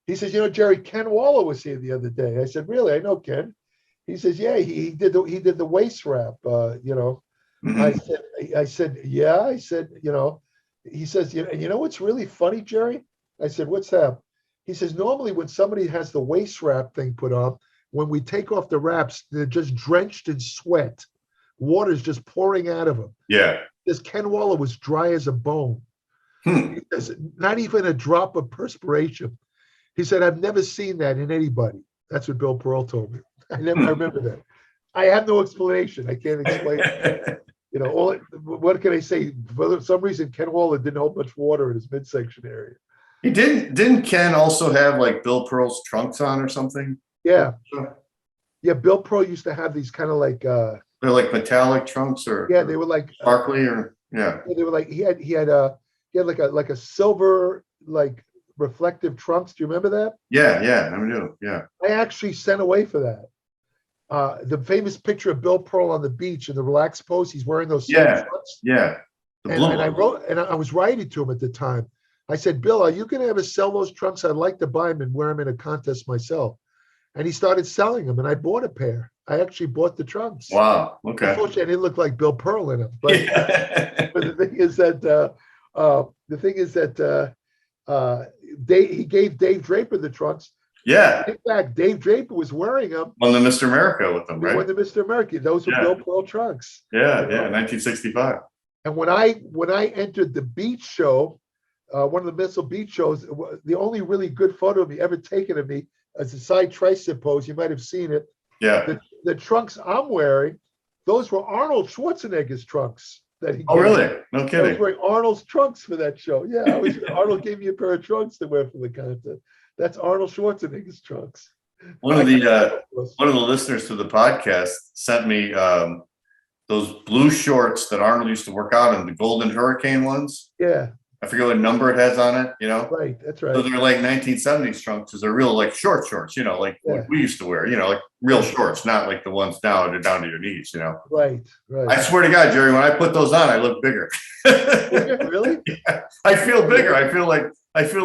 He says, Jerry, Ken Waller was here the other day. I said, really? I know Ken. He says, yeah, he did the waist wrap, Mm-hmm. I said, yeah. I said, he says, what's really funny, Jerry? I said, what's that? He says, normally when somebody has the waist wrap thing put on, when we take off the wraps, they're just drenched in sweat. Water's just pouring out of them. Yeah. This Ken Waller was dry as a bone. He says, not even a drop of perspiration. He said, I've never seen that in anybody. That's what Bill Pearl told me. I remember that. I have no explanation. I can't explain it. What can I say? For some reason, Ken Waller didn't hold much water in his midsection area. He didn't Ken also have like Bill Pearl's trunks on or something? Yeah. Yeah, Bill Pearl used to have these kind of like they're like metallic trunks or they were like sparkly or they were like he had He had like a silver, like reflective trunks. Do you remember that? Yeah, I do. Yeah. I actually sent away for that. The famous picture of Bill Pearl on the beach in the relaxed pose. He's wearing those same trunks. Yeah. And I was writing to him at the time. I said, Bill, are you going to ever sell those trunks? I'd like to buy them and wear them in a contest myself. And he started selling them, and I bought a pair. I actually bought the trunks. Wow. Okay. Unfortunately, I didn't look like Bill Pearl in them. But, but the thing is that he gave Dave Draper the trunks. Yeah. In fact, Dave Draper was wearing them. Won the Mr. America with them, right? He won the Mr. America. Those were Bill Pearl trunks. Yeah, 1965. And when I entered the beach show, one of the Missile Beach shows, the only really good photo of me ever taken of me as a side tricep pose, you might have seen it. Yeah. The trunks I'm wearing, those were Arnold Schwarzenegger's trunks that he gave. Oh, really? No kidding. I was wearing Arnold's trunks for that show. Yeah, Arnold gave me a pair of trunks to wear for the contest. That's Arnold Schwarzenegger's trunks. One of the listeners to the podcast sent me those blue shorts that Arnold used to work out in, the Golden Hurricane ones. Yeah. I forget what number it has on it, Right, that's right. So they're like 1970s trunks, because they're real like shorts, like we used to wear, like real shorts, not like the ones now that are down to your knees, Right. I swear to God, Jerry, when I put those on, I look bigger. Really? Yeah, I feel bigger. I feel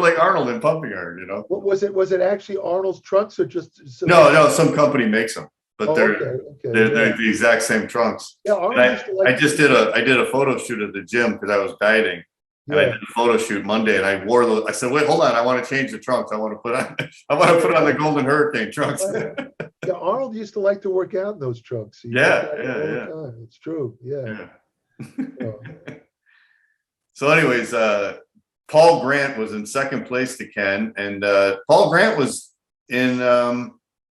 like Arnold in pumping iron, What was it? Was it actually Arnold's trunks or just? No, some company makes them, but they're the exact same trunks. Yeah, Arnold I did a photo shoot at the gym because I was dieting. And I did a photo shoot Monday, and I wore those. I said, "Wait, hold on! I want to change the trunks. I want to put on the Golden Hurricane trunks." Yeah, Arnold used to like to work out in those trunks. Yeah. It's true. Yeah. So, anyways, Paul Grant was in second place to Ken, and Paul Grant was in the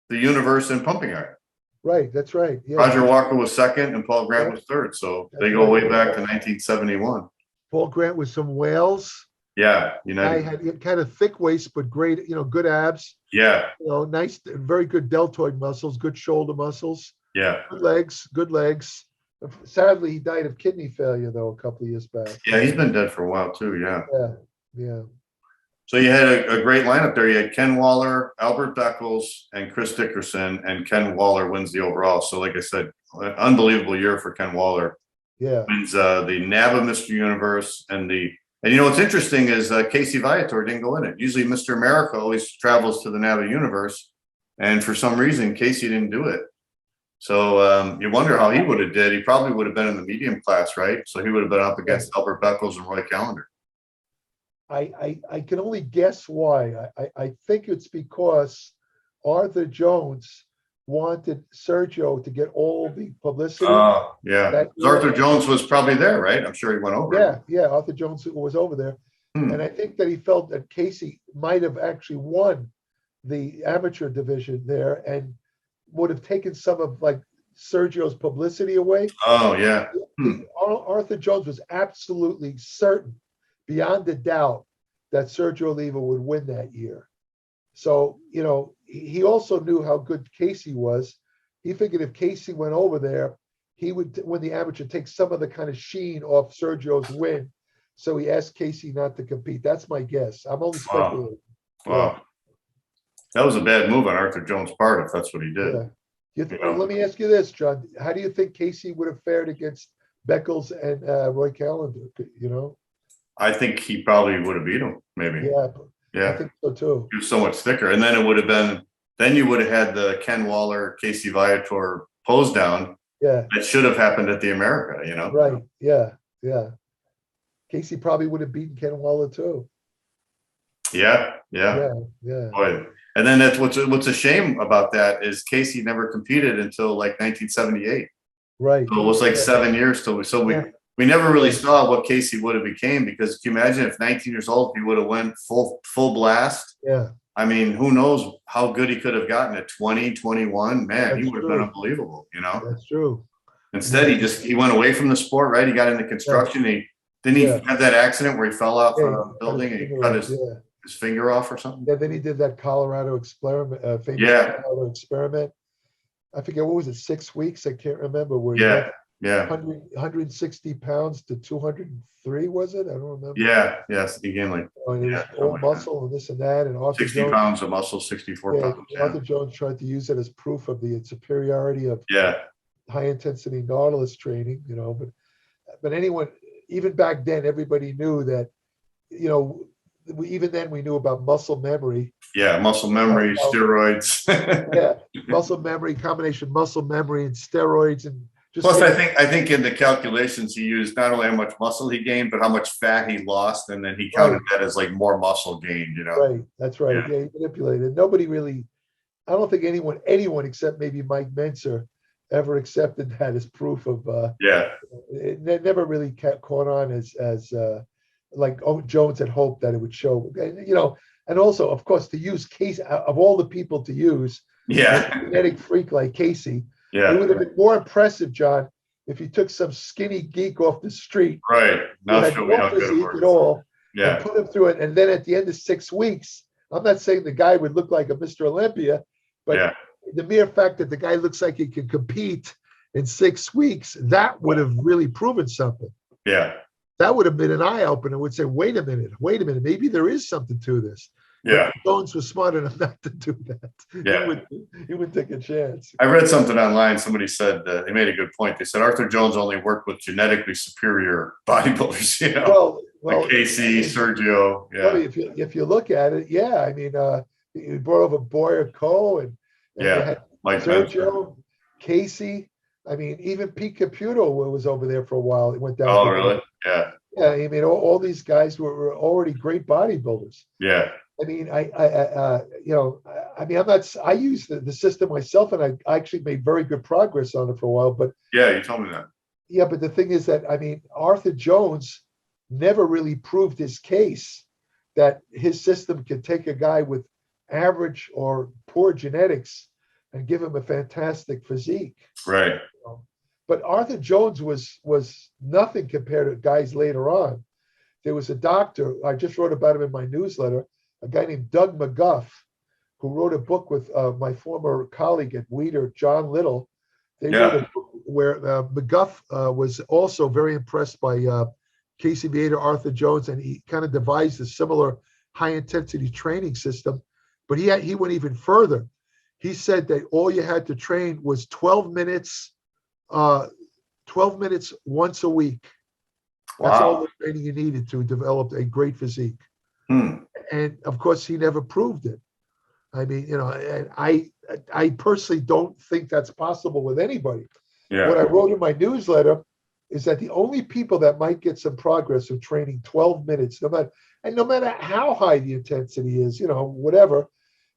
universe in pumping iron. Right. That's right. Yeah. Roger Walker was second, and Paul Grant was third. So they go way back to 1971. Paul Grant with some whales. Yeah, I had kind of thick waist, but great, good abs. Yeah. Nice, very good deltoid muscles, good shoulder muscles. Yeah. Good legs. Sadly, he died of kidney failure, though, a couple of years back. Yeah, he's been dead for a while, too. Yeah. Yeah. So you had a great lineup there. You had Ken Waller, Albert Beckles, and Chris Dickerson, and Ken Waller wins the overall. So, like I said, an unbelievable year for Ken Waller. Yeah. Wins the NABBA Mr. Universe and what's interesting is Casey Viator didn't go in it. Usually Mr. America always travels to the NABBA Universe, and for some reason Casey didn't do it. So you wonder how he would have did. He probably would have been in the medium class, right? So he would have been up against Albert Beckles and Roy Callender. I can only guess why. I think it's because Arthur Jones wanted Sergio to get all the publicity. Oh, yeah. Arthur Jones was probably there, right? I'm sure he went over. Yeah. Arthur Jones was over there. And I think that he felt that Casey might have actually won the amateur division there and would have taken some of like Sergio's publicity away. Oh, yeah. Arthur Jones was absolutely certain, beyond a doubt, that Sergio Oliva would win that year. So, he also knew how good Casey was. He figured if Casey went over there, he would win the amateur, take some of the kind of sheen off Sergio's win. So he asked Casey not to compete. That's my guess. I'm only speculating. Wow. That was a bad move on Arthur Jones' part, if that's what he did. Yeah. Let me ask you this, John. How do you think Casey would have fared against Beckles and Roy Callender? I think he probably would have beat him, maybe. Yeah, I think so too. He was so much thicker. And then it would have been, then you would have had the Ken Waller, Casey Viator pose down. Yeah. That should have happened at the America, Right. Yeah. Casey probably would have beaten Ken Waller too. Yeah. Boy. And then that's what's a shame about that is Casey never competed until like 1978. Right. So it was like 7 years till we never really saw what Casey would have became, because can you imagine if 19 years old, he would have went full blast? Yeah. I mean, who knows how good he could have gotten at 20, 21. Man, he would have been unbelievable, That's true. Instead, he went away from the sport, right? He got into construction. He have that accident where he fell out from a building and he cut his finger off or something? Yeah, then he did that Colorado experiment, Colorado experiment. I forget, what was it, 6 weeks? I can't remember. Where Yeah. 160 pounds to 203, was it? I don't remember. Yeah. Yes. He gained like And it was all muscle and this and that. And Arthur 60 Jones, pounds of muscle, 64 pounds. Arthur Jones tried to use it as proof of the superiority of high intensity Nautilus training, but anyone, even back then, everybody knew that, even then we knew about muscle memory. Yeah, muscle memory, steroids. Muscle memory, combination muscle memory and steroids, and just. Plus, I think in the calculations he used not only how much muscle he gained, but how much fat he lost, and then he counted that as like more muscle gained. Right, that's right. Yeah, he manipulated. Nobody really. I don't think anyone except maybe Mike Mentzer ever accepted that as proof of. It never really caught on as like Jones had hoped that it would show, and also, of course, to use Casey, of all the people to use, a genetic freak like Casey, it would have been more impressive, John, if you took some skinny geek off the street, right? Now had no physique at all, and put him through it, and then at the end of 6 weeks, I'm not saying the guy would look like a Mr. Olympia, but the mere fact that the guy looks like he can compete in 6 weeks, that would have really proven something. Yeah. That would have been an eye opener. Would say, wait a minute, maybe there is something to this. Yeah. But Jones was smart enough not to do that. Yeah. He would take a chance. I read something online. Somebody said, they made a good point. They said Arthur Jones only worked with genetically superior bodybuilders, Well, like Casey, Sergio. Yeah. Well, if you look at it, I mean, he brought over Boyer Coe and had like Sergio, Casey. I mean, even Pete Caputo was over there for a while. He went down. Oh, really? Yeah. Yeah. I mean, all these guys were already great bodybuilders. Yeah. I mean, I use the system myself, and I actually made very good progress on it for a while. But yeah, you told me that. Yeah, but the thing is that, I mean, Arthur Jones never really proved his case that his system could take a guy with average or poor genetics and give him a fantastic physique. Right. But Arthur Jones was nothing compared to guys later on. There was a doctor, I just wrote about him in my newsletter, a guy named Doug McGuff, who wrote a book with my former colleague at Weider, John Little. They wrote a book where McGuff was also very impressed by Casey Viator, Arthur Jones, and he kind of devised a similar high-intensity training system. But he went even further. He said that all you had to train was 12 minutes once a week. That's all the training you needed to develop a great physique. And of course, he never proved it. I mean, and I personally don't think that's possible with anybody. Yeah. What I wrote in my newsletter is that the only people that might get some progress are training 12 minutes, no matter how high the intensity is, whatever.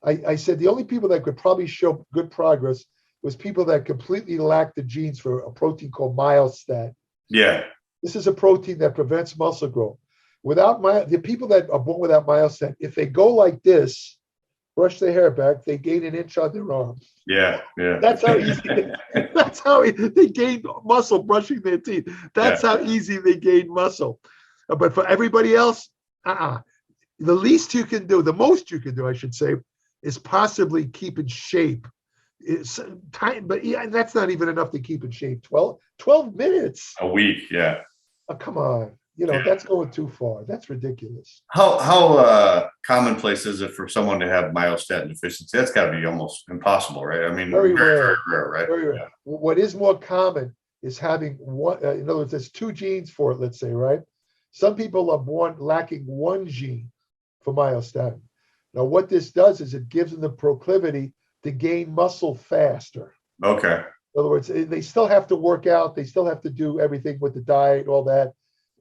I said the only people that could probably show good progress was people that completely lacked the genes for a protein called myostatin. Yeah. This is a protein that prevents muscle growth. Without the people that are born without myostatin, if they go like this, brush their hair back, they gain an inch on their arm. Yeah, yeah. That's how easy. That's how they gain muscle brushing their teeth. That's how easy they gain muscle. But for everybody else, the least you can do, the most you can do, I should say, is possibly keep in shape. It's time, but that's not even enough to keep in shape. 12 minutes a week. Yeah. Oh, come on. That's going too far. That's ridiculous. How commonplace is it for someone to have myostatin deficiency? That's got to be almost impossible, right? I mean, very rare, right? Very rare. Yeah. What is more common is having one. In other words, there's two genes for it. Let's say, right? Some people are born lacking one gene for myostatin. Now, what this does is it gives them the proclivity to gain muscle faster. Okay. In other words, they still have to work out. They still have to do everything with the diet, all that.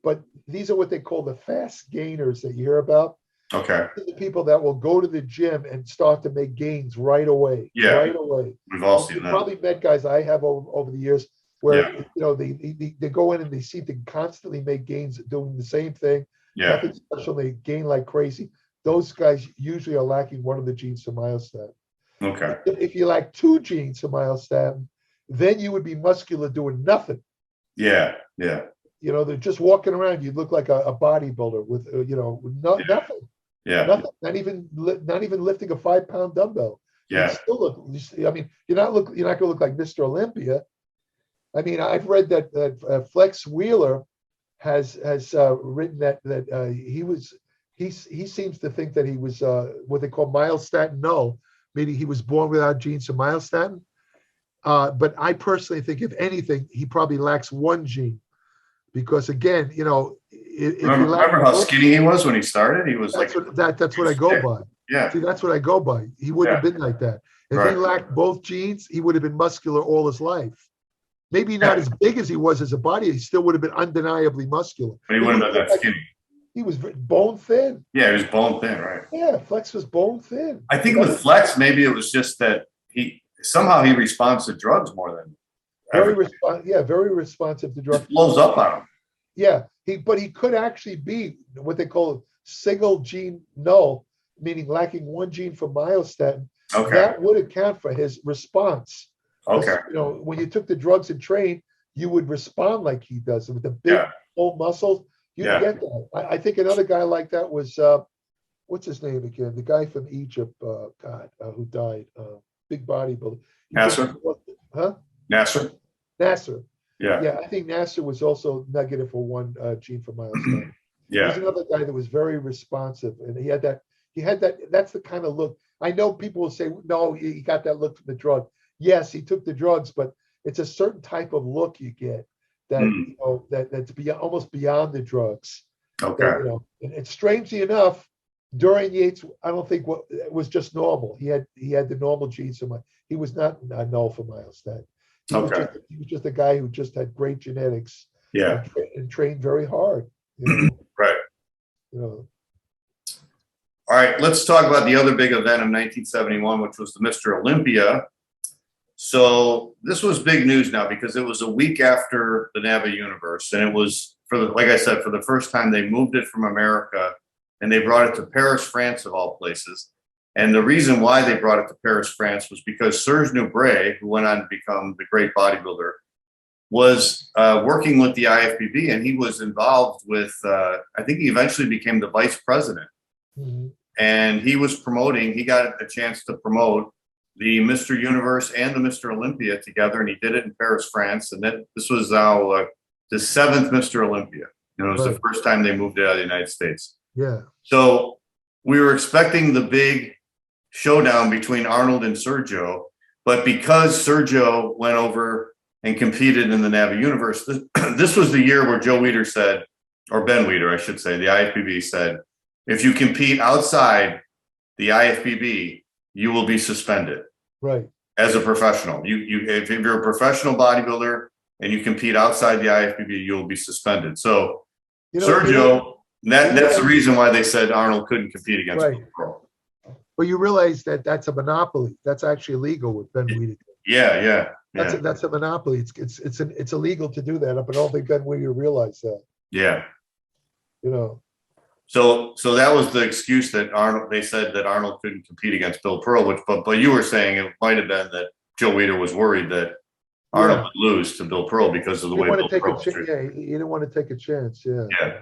But these are what they call the fast gainers that you hear about. Okay. These are the people that will go to the gym and start to make gains right away. Yeah. Right away. We've all seen You've that. Probably met guys I have over the years where they go in and they seem to constantly make gains doing the same thing. Yeah. Nothing special. They gain like crazy. Those guys usually are lacking one of the genes for myostatin. Okay. If you lack two genes for myostatin, then you would be muscular doing nothing. Yeah. Yeah. They're just walking around. You look like a bodybuilder with, nothing. Yeah. Nothing. Not even lifting a 5-pound dumbbell. Yeah. You still look. I mean, you're not going to look like Mr. Olympia, I mean, I've read that Flex Wheeler has written that he seems to think that he was what they call myostatin null, meaning he was born without genes for myostatin. But I personally think, if anything, he probably lacks one gene, because again, if remember how skinny he was when he started? He was that's what I go by. Yeah. See, that's what I go by. He wouldn't have been like that. If he lacked both genes, he would have been muscular all his life. Maybe not as big as he was as a body. He still would have been undeniably muscular. But he wouldn't have been that skinny. He was bone thin. Yeah, he was bone thin, right? Yeah, Flex was bone thin. I think with Flex, maybe it was just that he responds to drugs more than very responsive to drugs. It blows up on him. Yeah, but he could actually be what they call single gene null, meaning lacking one gene for myostatin. Okay. That would account for his response. Okay. When you took the drugs and trained, you would respond like he does with the big full muscles. You get that. I think another guy like that was what's his name again? The guy from Egypt, who died, big bodybuilder. Nasser. Huh? Nasser. Yeah. I think Nasser was also negative for one gene for myostatin. Yeah. He's another guy that was very responsive, and he had that. That's the kind of look. I know people will say, no, he got that look from the drug. Yes, he took the drugs, but it's a certain type of look you get that that's almost beyond the drugs. Okay. And strangely enough, during Yates, I don't think it was just normal. He had the normal genes. He was not null for myostatin. He was just a guy who just had great genetics. Yeah. And trained very hard. Right. All right, let's talk about the other big event of 1971, which was the Mr. Olympia. So this was big news now because it was a week after the NABBA Universe, and it was like I said, for the first time they moved it from America and they brought it to Paris, France, of all places. And the reason why they brought it to Paris, France, was because Sergio Bray, who went on to become the great bodybuilder, was working with the IFBB, and he was involved with. I think he eventually became the vice president. Mm-hmm. And he was promoting, he got a chance to promote the Mr. Universe and the Mr. Olympia together, and he did it in Paris, France. And then this was now the seventh Mr. Olympia. It was the first time they moved it out of the United States. Yeah. So we were expecting the big showdown between Arnold and Sergio, but because Sergio went over and competed in the NABBA Universe, this was the year where Joe Weider said, or Ben Weider, I should say, the IFBB said, if you compete outside the IFBB, you will be suspended. Right. As a professional. If you're a professional bodybuilder and you compete outside the IFBB, you will be suspended. So Sergio, that's the reason why they said Arnold couldn't compete against Bill Pro. Well, you realize that that's a monopoly. That's actually illegal with Ben Weider. Yeah. That's a monopoly. It's illegal to do that, but I don't think Ben Weider realized that. Yeah. So that was the excuse that they said that Arnold couldn't compete against Bill Pearl, but you were saying it might have been that Joe Weider was worried that Arnold would lose to Bill Pearl because of the way Bill Pearl was treated. He didn't want to take a chance. Yeah.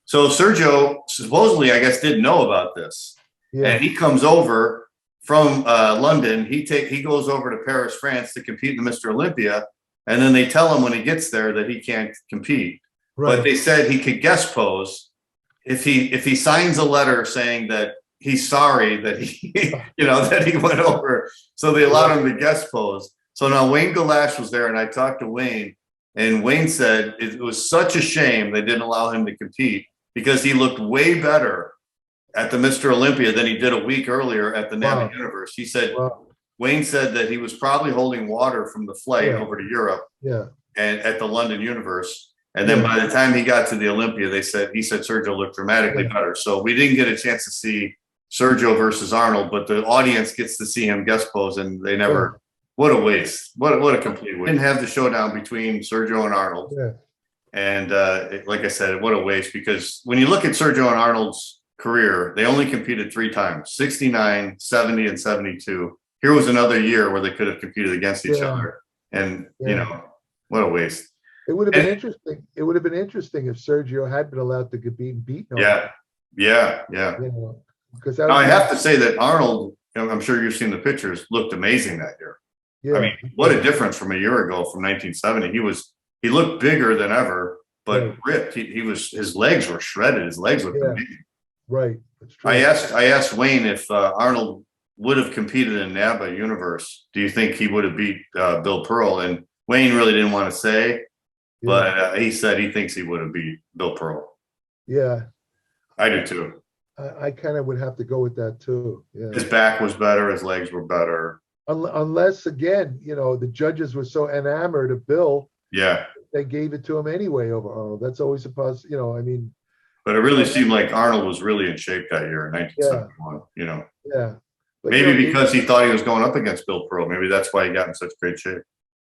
So Sergio supposedly, I guess, didn't know about this, and he comes over from London. He goes over to Paris, France, to compete in the Mr. Olympia, and then they tell him when he gets there that he can't compete. Right. But they said he could guest pose. If he signs a letter saying that he's sorry that he that he went over, so they allowed him to guest pose. So now Wayne Galash was there, and I talked to Wayne, and Wayne said it was such a shame they didn't allow him to compete because he looked way better at the Mr. Olympia than he did a week earlier at the NABBA Universe. He said Wayne said that he was probably holding water from the flight over to Europe, and at the London Universe. And then by the time he got to the Olympia, he said Sergio looked dramatically better. So we didn't get a chance to see Sergio versus Arnold, but the audience gets to see him guest pose, and they never. What a waste! What a complete waste! Didn't have the showdown between Sergio and Arnold, and like I said, what a waste! Because when you look at Sergio and Arnold's career, they only competed 3 times: 69, 70, and 72. Here was another year where they could have competed against each other, and what a waste! It would have been interesting. It would have been interesting if Sergio had been allowed to compete and beat. Yeah. Because I have to say that Arnold, I'm sure you've seen the pictures, looked amazing that year. Yeah. I mean, what a difference from a year ago, from 1970. He looked bigger than ever, but ripped. His legs were shredded. His legs looked amazing. Right. That's true. I asked Wayne if Arnold would have competed in NABBA universe. Do you think he would have beat Bill Pearl? And Wayne really didn't want to say, but he said he thinks he would have beat Bill Pearl. Yeah. I do too. I kind of would have to go with that too. Yeah. His back was better. His legs were better. Unless, again, the judges were so enamored of Bill. Yeah. They gave it to him anyway over Arnold. That's always a I mean. But it really seemed like Arnold was really in shape that year in 1971, Yeah. But, maybe because he thought he was going up against Bill Pearl. Maybe that's why he got in such great shape.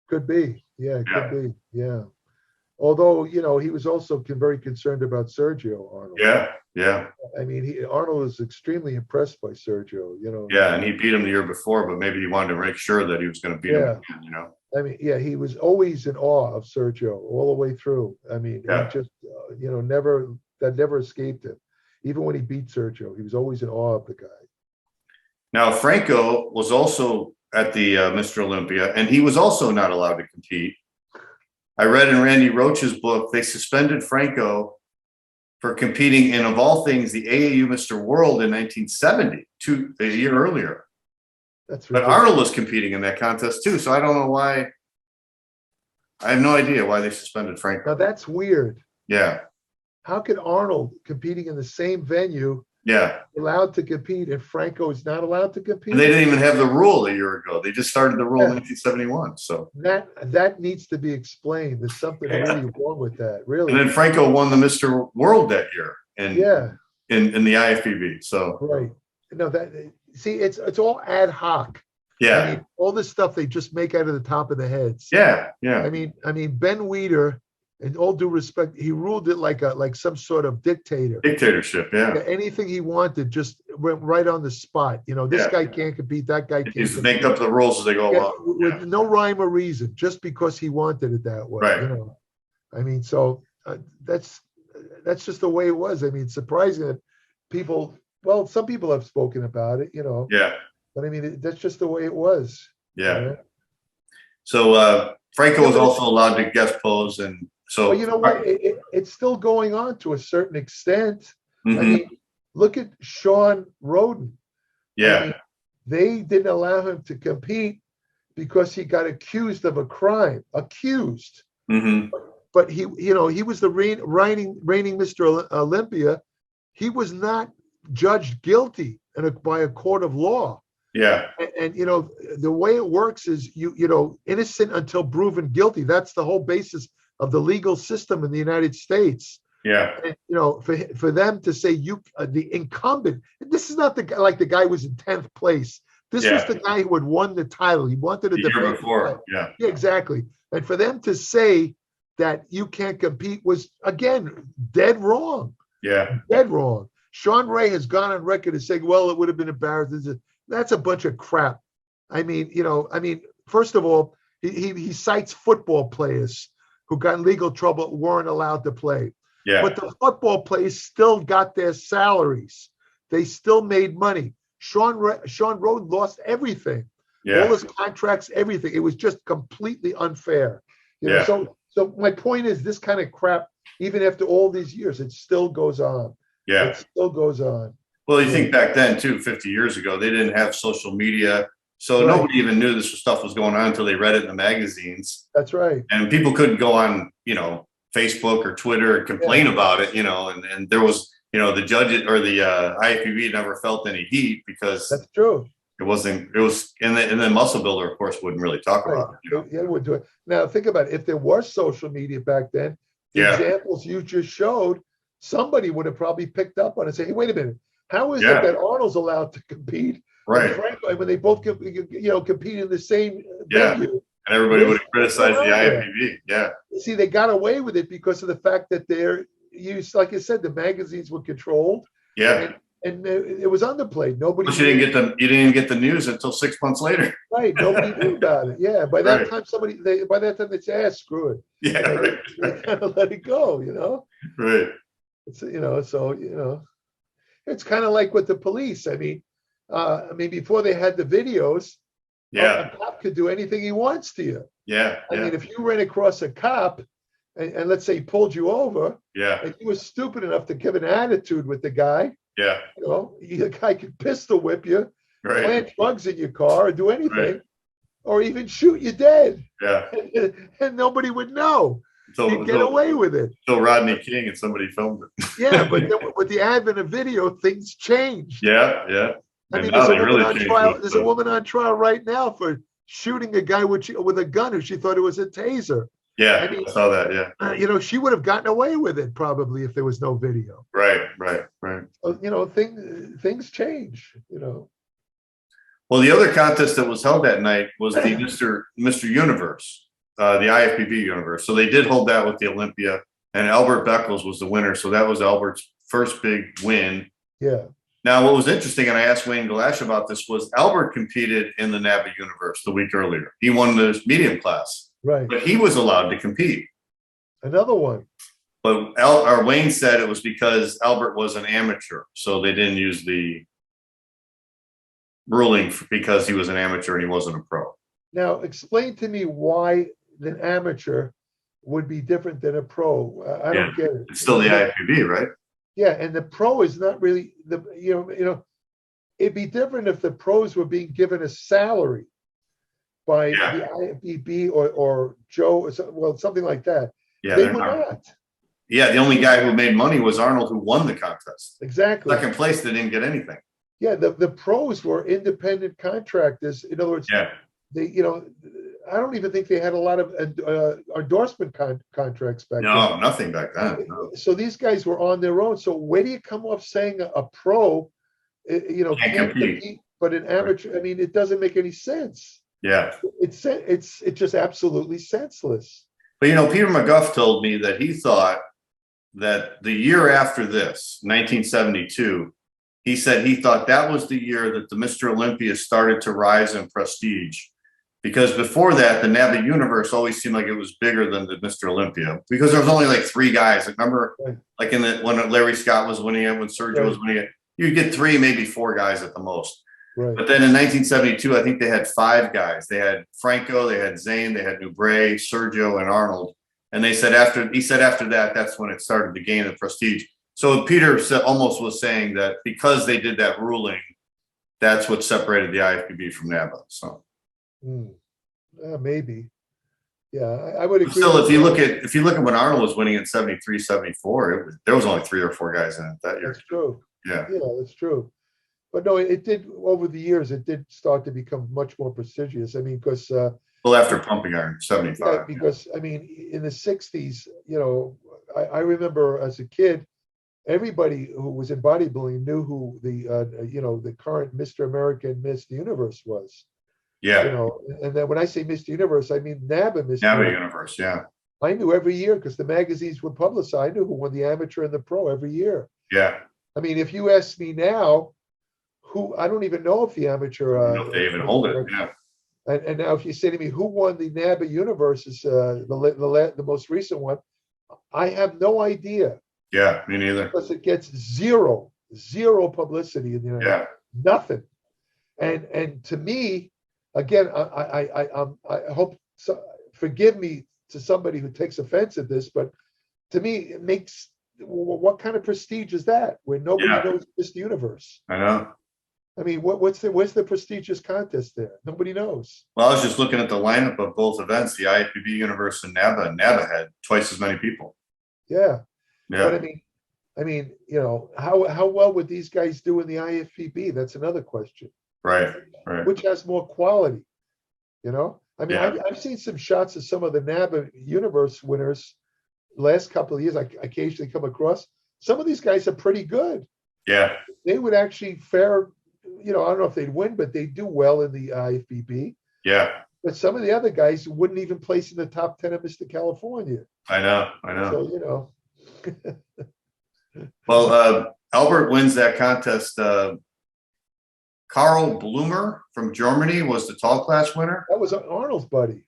Could be. Yeah, could be. Yeah. Although, he was also very concerned about Sergio, Arnold. Yeah. I mean, Arnold was extremely impressed by Sergio, Yeah, and he beat him the year before, but maybe he wanted to make sure that he was going to beat him again, I mean, he was always in awe of Sergio all the way through. I mean, he just, never escaped him. Even when he beat Sergio, he was always in awe of the guy. Now, Franco was also at the Mr. Olympia, and he was also not allowed to compete. I read in Randy Roach's book, they suspended Franco for competing in, of all things, the AAU Mr. World in 1970, a year earlier. That's but ridiculous. Arnold was competing in that contest too, so I don't know why. I have no idea why they suspended Franco. Now that's weird. Yeah. How could Arnold, competing in the same venue, allowed to compete, and Franco is not allowed to compete? And they didn't even have the rule a year ago. They just started the rule in 1971. So that needs to be explained. There's something really wrong with that. Really. And then Franco won the Mr. World that year, in the IFBB. So right. No, it's all ad hoc. Yeah. I mean, all this stuff they just make out of the top of the heads. Yeah. I mean, Ben Weider, in all due respect, he ruled it like some sort of dictatorship. Yeah. Anything he wanted just went right on the spot. This guy can't compete, that guy can't. He's make up the rules as they go along. With no rhyme or reason, just because he wanted it that way. Right. I mean, so that's just the way it was. I mean, it's surprising that some people have spoken about it, Yeah. But I mean, that's just the way it was. Yeah. So Franco was also allowed to guest pose, and so. Well, you know what? It's still going on to a certain extent. Mm-hmm. I mean, look at Sean Roden. Yeah. I mean, they didn't allow him to compete because he got accused of a crime. Accused. Mm-hmm. But he was the reigning Mr. Olympia. He was not judged guilty by a court of law. Yeah. And the way it works is innocent until proven guilty. That's the whole basis of the legal system in the United States. Yeah. And, for them to say the incumbent, this is not the guy was in 10th place. This was the guy who had won the title. He wanted to defend the year before. Yeah, exactly. And for them to say that you can't compete was, again, dead wrong. Yeah. Dead wrong. Sean Ray has gone on record as saying, well, it would have been embarrassing. That's a bunch of crap. I mean, first of all, he cites football players who got in legal trouble, weren't allowed to play. Yeah. But the football players still got their salaries. They still made money. Sean Roden lost everything. Yeah. All his contracts, everything. It was just completely unfair. So my point is, this kind of crap, even after all these years, it still goes on. Yeah. It still goes on. Well, you think back then too, 50 years ago, they didn't have social media. So nobody even knew this stuff was going on until they read it in the magazines. That's right. And people couldn't go on, Facebook or Twitter and complain about it, and there was, the judge or the IFBB never felt any heat because that's true. It was, and then Muscle Builder, of course, wouldn't really talk about it. Yeah, would do it. Now, think about it. If there was social media back then, the examples you just showed, somebody would have probably picked up on it and say, hey, wait a minute. How is it that Arnold's allowed to compete? Right. And Franco, when they both compete in the same venue. And everybody would have criticized the IFBB. Yeah. See, they got away with it because of the fact that they're used, like I said, the magazines were controlled. Yeah. And it was underplayed. Nobody. But you didn't even get the news until 6 months later. Right. Nobody knew about it. Yeah. By that time, by that time, they say, screw it. Yeah. Right. They kind of let it go. Right. It's it's kind of like with the police. I mean, before they had the videos, Yeah. A cop could do anything he wants to you. Yeah. I mean, if you ran across a cop and let's say he pulled you over, and you were stupid enough to give an attitude with the guy, the guy could pistol whip you, plant drugs in your car, or do anything, or even shoot you dead. Yeah. And nobody would know. You'd get away with it. Till Rodney King and somebody filmed it. Yeah, but then with the advent of video, things changed. Yeah. I mean, there's a woman on trial right now for shooting a guy with a gun who she thought it was a taser. Yeah, I saw that. Yeah. She would have gotten away with it probably if there was no video. Right. So, things change. Well, the other contest that was held that night was the Mr. Universe, the IFBB Universe. So they did hold that with the Olympia, and Albert Beckles was the winner. So that was Albert's first big win. Yeah. Now, what was interesting, and I asked Wayne Galash about this, was Albert competed in the NABBA Universe the week earlier. He won the medium class. Right. But he was allowed to compete. Another one. But Wayne said it was because Albert was an amateur, so they didn't use the ruling because he was an amateur and he wasn't a pro. Now, explain to me why an amateur would be different than a pro. I don't get it. It's still the IFBB, right? Yeah, and the pro is not really it'd be different if the pros were being given a salary by the IFBB or Joe, something like that. Yeah, they were not. Yeah, the only guy who made money was Arnold, who won the contest. Exactly. Second place, they didn't get anything. Yeah, the pros were independent contractors. In other words, they, I don't even think they had a lot of endorsement contracts back then. No, nothing back then. No. So these guys were on their own. So where do you come off saying a pro, can't compete, but an amateur? I mean, it doesn't make any sense. Yeah, it's just absolutely senseless. But Peter McGuff told me that he thought that the year after this, 1972, he said he thought that was the year that the Mr. Olympia started to rise in prestige. Because before that, the NABBA Universe always seemed like it was bigger than the Mr. Olympia because there was only like three guys. Remember, like when Larry Scott was winning it, when Sergio was winning it, you'd get three, maybe four guys at the most. Right. But then in 1972, I think they had five guys. They had Franco, they had Zane, they had Nubret, Sergio, and Arnold. And he said after that, that's when it started to gain the prestige. So Peter almost was saying that because they did that ruling, that's what separated the IFBB from NABBA. So. Maybe. Yeah, I would agree. Still, if you look at when Arnold was winning in 73, 74, there was only 3 or 4 guys in it that year. That's true. Yeah, that's true. But no, it did over the years. It did start to become much more prestigious. I mean, because after Pumping Iron, 75. Yeah, because I mean, in the 60s, I remember as a kid, everybody who was in bodybuilding knew who the current Mr. American Miss Universe was. Yeah. And then when I say Mr. Universe, I mean NABBA Mr. NABBA Universe, yeah. I knew every year because the magazines would publicize. I knew who won the amateur and the pro every year. Yeah. I mean, if you ask me now, I don't even know if the amateur. I don't know if they even hold it. Yeah. And now, if you say to me who won the NABBA Universes, the most recent one, I have no idea. Yeah, me neither. Because it gets zero publicity in the United States. Nothing. And to me, again, I hope. Forgive me to somebody who takes offense at this, but to me, it makes what kind of prestige is that when nobody knows Mr. Universe? I know. I mean, where's the prestigious contest there? Nobody knows. Well, I was just looking at the lineup of both events, the IFBB Universe and NABBA. And NABBA had twice as many people. Yeah. Yeah. But I mean, how well would these guys do in the IFBB? That's another question. Right. Which has more quality? I mean, I've seen some shots of some of the NABBA Universe winners last couple of years. I occasionally come across some of these guys are pretty good. Yeah. They would actually fare. I don't know if they'd win, but they do well in the IFBB. Yeah. But some of the other guys wouldn't even place in the top 10 of Mr. California. I know. So, Well, Albert wins that contest. Karl Blumer from Germany was the tall class winner. That was Arnold's buddy.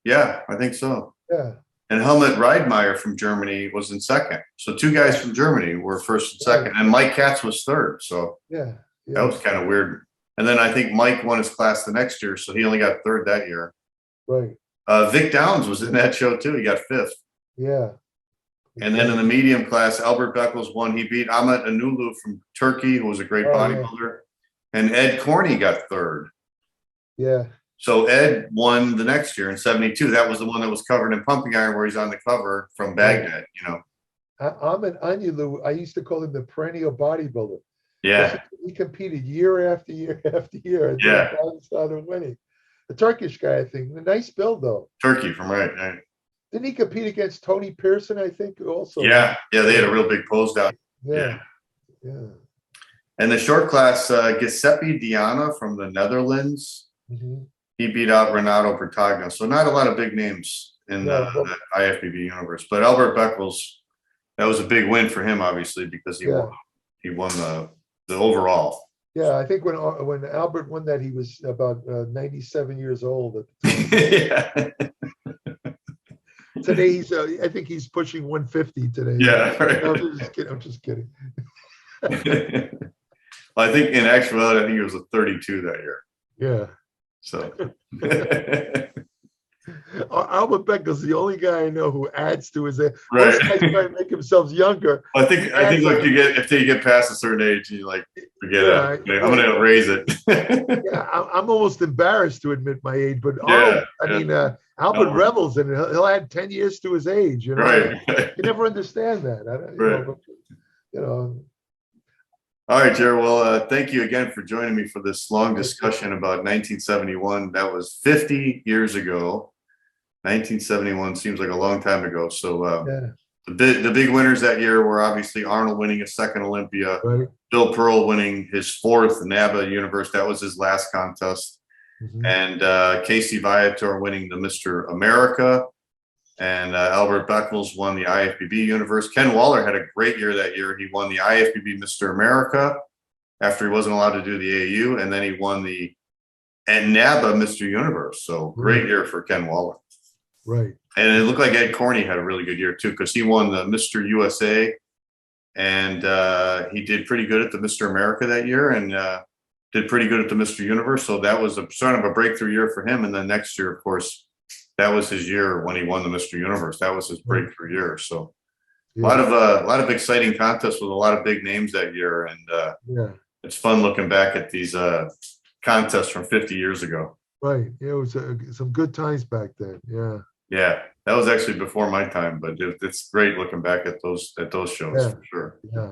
Yeah, I think so. Yeah. And Helmut Reidmeyer from Germany was in second. So 2 guys from Germany were first and second. And Mike Katz was third. So yeah. That was kind of weird. And then I think Mike won his class the next year, so he only got third that year. Right. Vic Downs was in that show too. He got fifth. Yeah. And then in the medium class, Albert Beckles won. He beat Ahmet Anulu from Turkey, who was a great bodybuilder. And Ed Corney got third. Yeah. So Ed won the next year in 72. That was the one that was covered in pumping iron where he's on the cover from Baghdad, you know. Ahmet Anulu, I used to call him the perennial bodybuilder. Yeah. He competed year after year after year. Until Yeah. he finally started winning. The Turkish guy, I think. A nice build, though. Turkey from right. Didn't he compete against Tony Pearson, I think, also? Yeah. Yeah, they had a real big pose down. Yeah. And the short class, Giuseppe Diana from the Netherlands, he beat out Renato Bertagno. So not a lot of big names in the IFBB universe. But Albert Beckles, that was a big win for him, obviously, because he won the overall. Yeah, I think when Albert won that, he was about 97 years old at the time. Today I think he's pushing 150 today. Yeah, right. No, I'm just kidding. I think in actuality, I think he was a 32 that year. Yeah. So Albert Beckles is the only guy I know who adds to his age. Right. Most guys try to make themselves younger. I think like if you get past a certain age, you like forget it. I'm gonna raise it. Yeah, I'm almost embarrassed to admit my age, but Albert revels in it. He'll add 10 years to his age. You know, right. You never understand that. All right, Jared. Well, thank you again for joining me for this long discussion about 1971. That was 50 years ago. 1971 seems like a long time ago. So the big winners that year were obviously Arnold winning his second Olympia, Bill Pearl winning his fourth NABBA Universe. That was his last contest. And Casey Viator winning the Mr. America. And Albert Beckles won the IFBB Universe. Ken Waller had a great year that year. He won the IFBB Mr. America after he wasn't allowed to do the AU. And then he won the NABBA Mr. Universe. So great year for Ken Waller. Right. And it looked like Ed Corney had a really good year too, because he won the Mr. USA. And he did pretty good at the Mr. America that year and did pretty good at the Mr. Universe. So that was sort of a breakthrough year for him. And then next year, of course, that was his year when he won the Mr. Universe. That was his breakthrough year. So a lot of exciting contests with a lot of big names that year. And it's fun looking back at these contests from 50 years ago. Right. Yeah, it was some good times back then. Yeah. Yeah. That was actually before my time, but it's great looking back at those shows for sure. Yeah.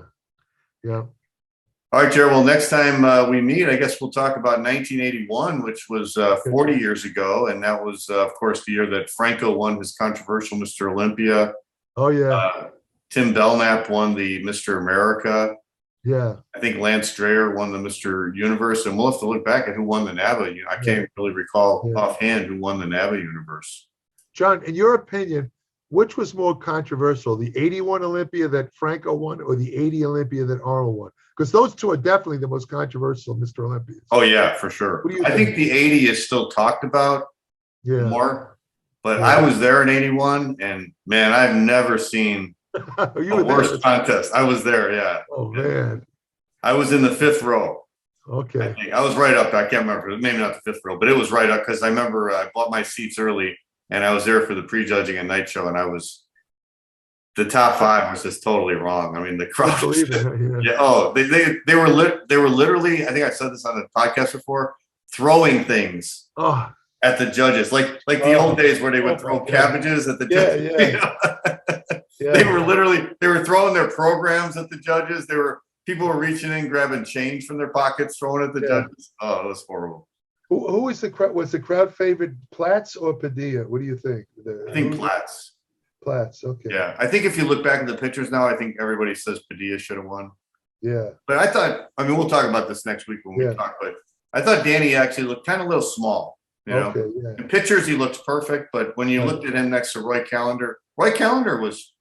Yeah. All right, Jared. Well, next time we meet, I guess we'll talk about 1981, which was 40 years ago. And that was, of course, the year that Franco won his controversial Mr. Olympia. Oh, yeah. Tim Belknap won the Mr. America. Yeah. I think Lance Dreyer won the Mr. Universe. And we'll have to look back at who won the NABBA. I can't really recall offhand who won the NABBA Universe. John, in your opinion, which was more controversial, the 81 Olympia that Franco won or the 80 Olympia that Arnold won? Because those two are definitely the most controversial Mr. Olympias. Oh, yeah, for sure. I think the 80 is still talked about more, but I was there in 81, and, man, I've never seen a worse contest. I was there, yeah. Oh, man. I was in the fifth row. Okay. I was right up. I can't remember. Maybe not the fifth row, but it was right up because I remember I bought my seats early, and I was there for the prejudging and night show, and the top five was just totally wrong. I mean, the crowd. They were literally. I think I said this on the podcast before. Throwing things at the judges, like the old days where they would throw cabbages at the judges. They were throwing their programs at the judges. People were reaching in, grabbing change from their pockets, throwing at the judges. Oh, it was horrible. Who was the crowd? Was the crowd favorite Platts or Padilla? What do you think? I think Platts. Platts, okay. Yeah, I think if you look back at the pictures now, I think everybody says Padilla should have won. Yeah. But I thought, we'll talk about this next week when we talk, but I thought Danny actually looked kind of a little small, you know. Okay, yeah. In pictures, he looks perfect, but when you looked at him next to Roy Callender was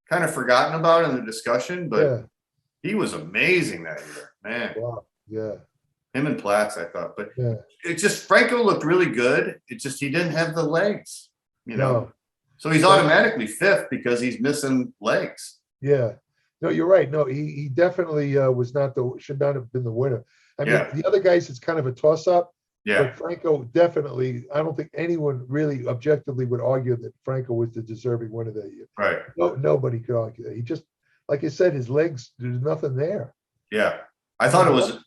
kind of forgotten about in the discussion, but he was amazing that year, man. Wow, yeah. Him and Platts, I thought. But it just, Franco looked really good. It just, he didn't have the legs, you know. No. So he's automatically fifth because he's missing legs. Yeah. No, you're right. No, he definitely should not have been the winner. I mean, Yeah. the other guys, it's kind of a toss-up. Yeah. But Franco definitely, I don't think anyone really objectively would argue that Franco was the deserving winner that year. Right. No, nobody could argue that. He just, like I said, his legs, there's nothing there. Yeah. I thought it was,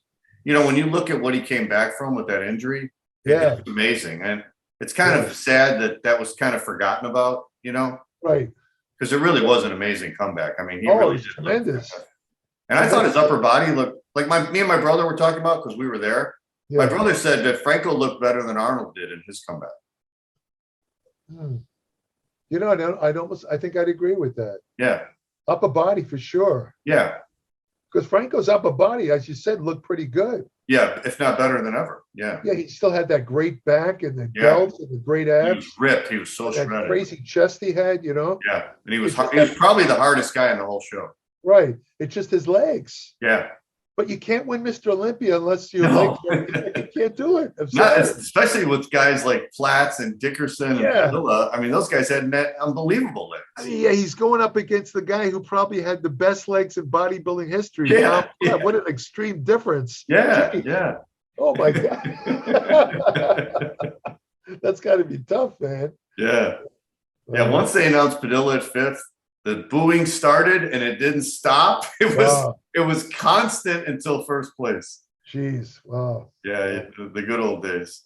when you look at what he came back from with that injury, Yeah. it's amazing. And it's kind of sad that was kind of forgotten about, Right. because it really was an amazing comeback. I mean, he It really was did. tremendous. And I thought his upper body looked like me and my brother were talking about, because we were there. Yeah. My brother said that Franco looked better than Arnold did in his comeback. I think I'd agree with that. Yeah. Upper body for sure. Yeah. Because Franco's upper body, as you said, looked pretty good. Yeah. If not better than ever. Yeah. Yeah, he still had that great back and the Yeah. delts and the great He abs. was ripped. He was so That shredded. crazy chest he had, Yeah. And he was probably the hardest guy in the whole show. Right. It's just his legs. Yeah. But you can't win Mr. Olympia unless your No. legs are, you can't do it. I'm Not, sorry. especially with guys like Platts and Dickerson Yeah. and Padilla. I mean, those guys had unbelievable legs. I mean, yeah, he's going up against the guy who probably had the best legs in bodybuilding history. Yeah. What an extreme difference. Yeah. Gee. Yeah. Oh my God. That's got to be tough, man. Yeah. Yeah. Once they announced Padilla at 5th, the booing started and it didn't stop. It was constant until first place. Jeez. Wow. Yeah. The good old days.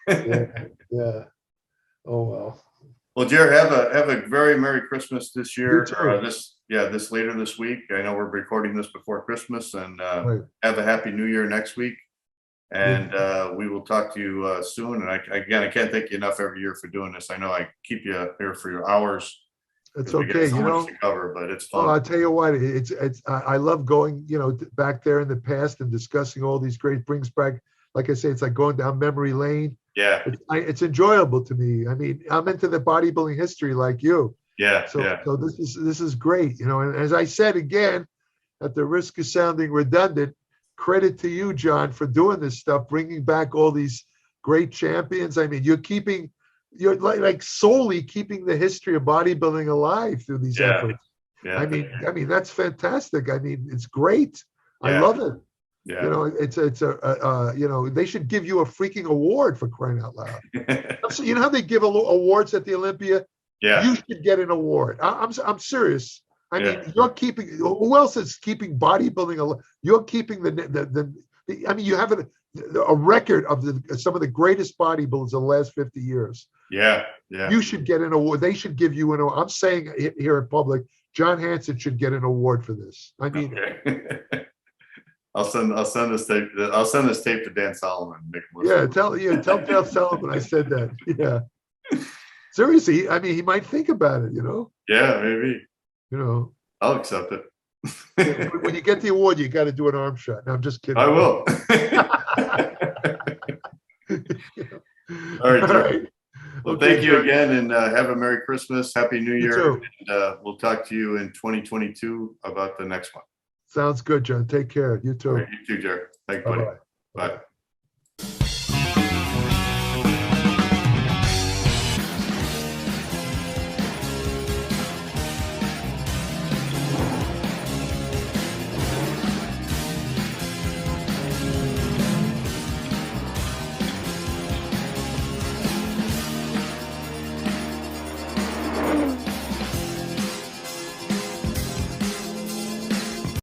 Yeah. Oh well. Well, Jared, have a very Merry Christmas this year. You too. This later this week. I know we're recording this before Christmas, and Right. have a Happy New Year next week. And we will talk to you soon. And I can't thank you enough every year for doing this. I know I keep you here for your hours. It's We got okay. so much to cover, but it's fun. Oh, I'll tell you what, I love going, back there in the past and discussing all these great, brings back, like I say, it's like going down memory lane. Yeah. It's enjoyable to me. I mean, I'm into the bodybuilding history like you. Yeah. So this is great, and as I said again, at the risk of sounding redundant, credit to you, John, for doing this stuff, bringing back all these great champions. I mean, you're like solely keeping the history of bodybuilding alive through these efforts. Yeah. I mean, that's fantastic. I mean, it's great. Yeah. I love it. Yeah. It's they should give you a freaking award for crying out loud. So, you know how they give awards at the Olympia? Yeah. You should get an award. I'm serious. I mean, you're keeping. Who else is keeping bodybuilding? You're keeping I mean, you have a record of some of the greatest bodybuilders of the last 50 years. Yeah. Yeah. You should get an award. They should give you an award. I'm saying it here in public, John Hansen should get an award for this. I mean, okay. I'll send this tape. I'll send this tape to Dan Solomon. Make him listen. tell Dan Solomon I said that. Yeah. Seriously, I mean, he might think about it. Yeah, maybe. I'll accept it. When you get the award, you got to do an arm shot. No, I'm just kidding. I will. All right. Well, thank you again, and have a Merry Christmas, Happy New Year, and we'll talk to you in 2022 about the next one. Sounds good, John. Take care. You too. All right, you too, Jared. Thanks, buddy. Bye-bye. Bye.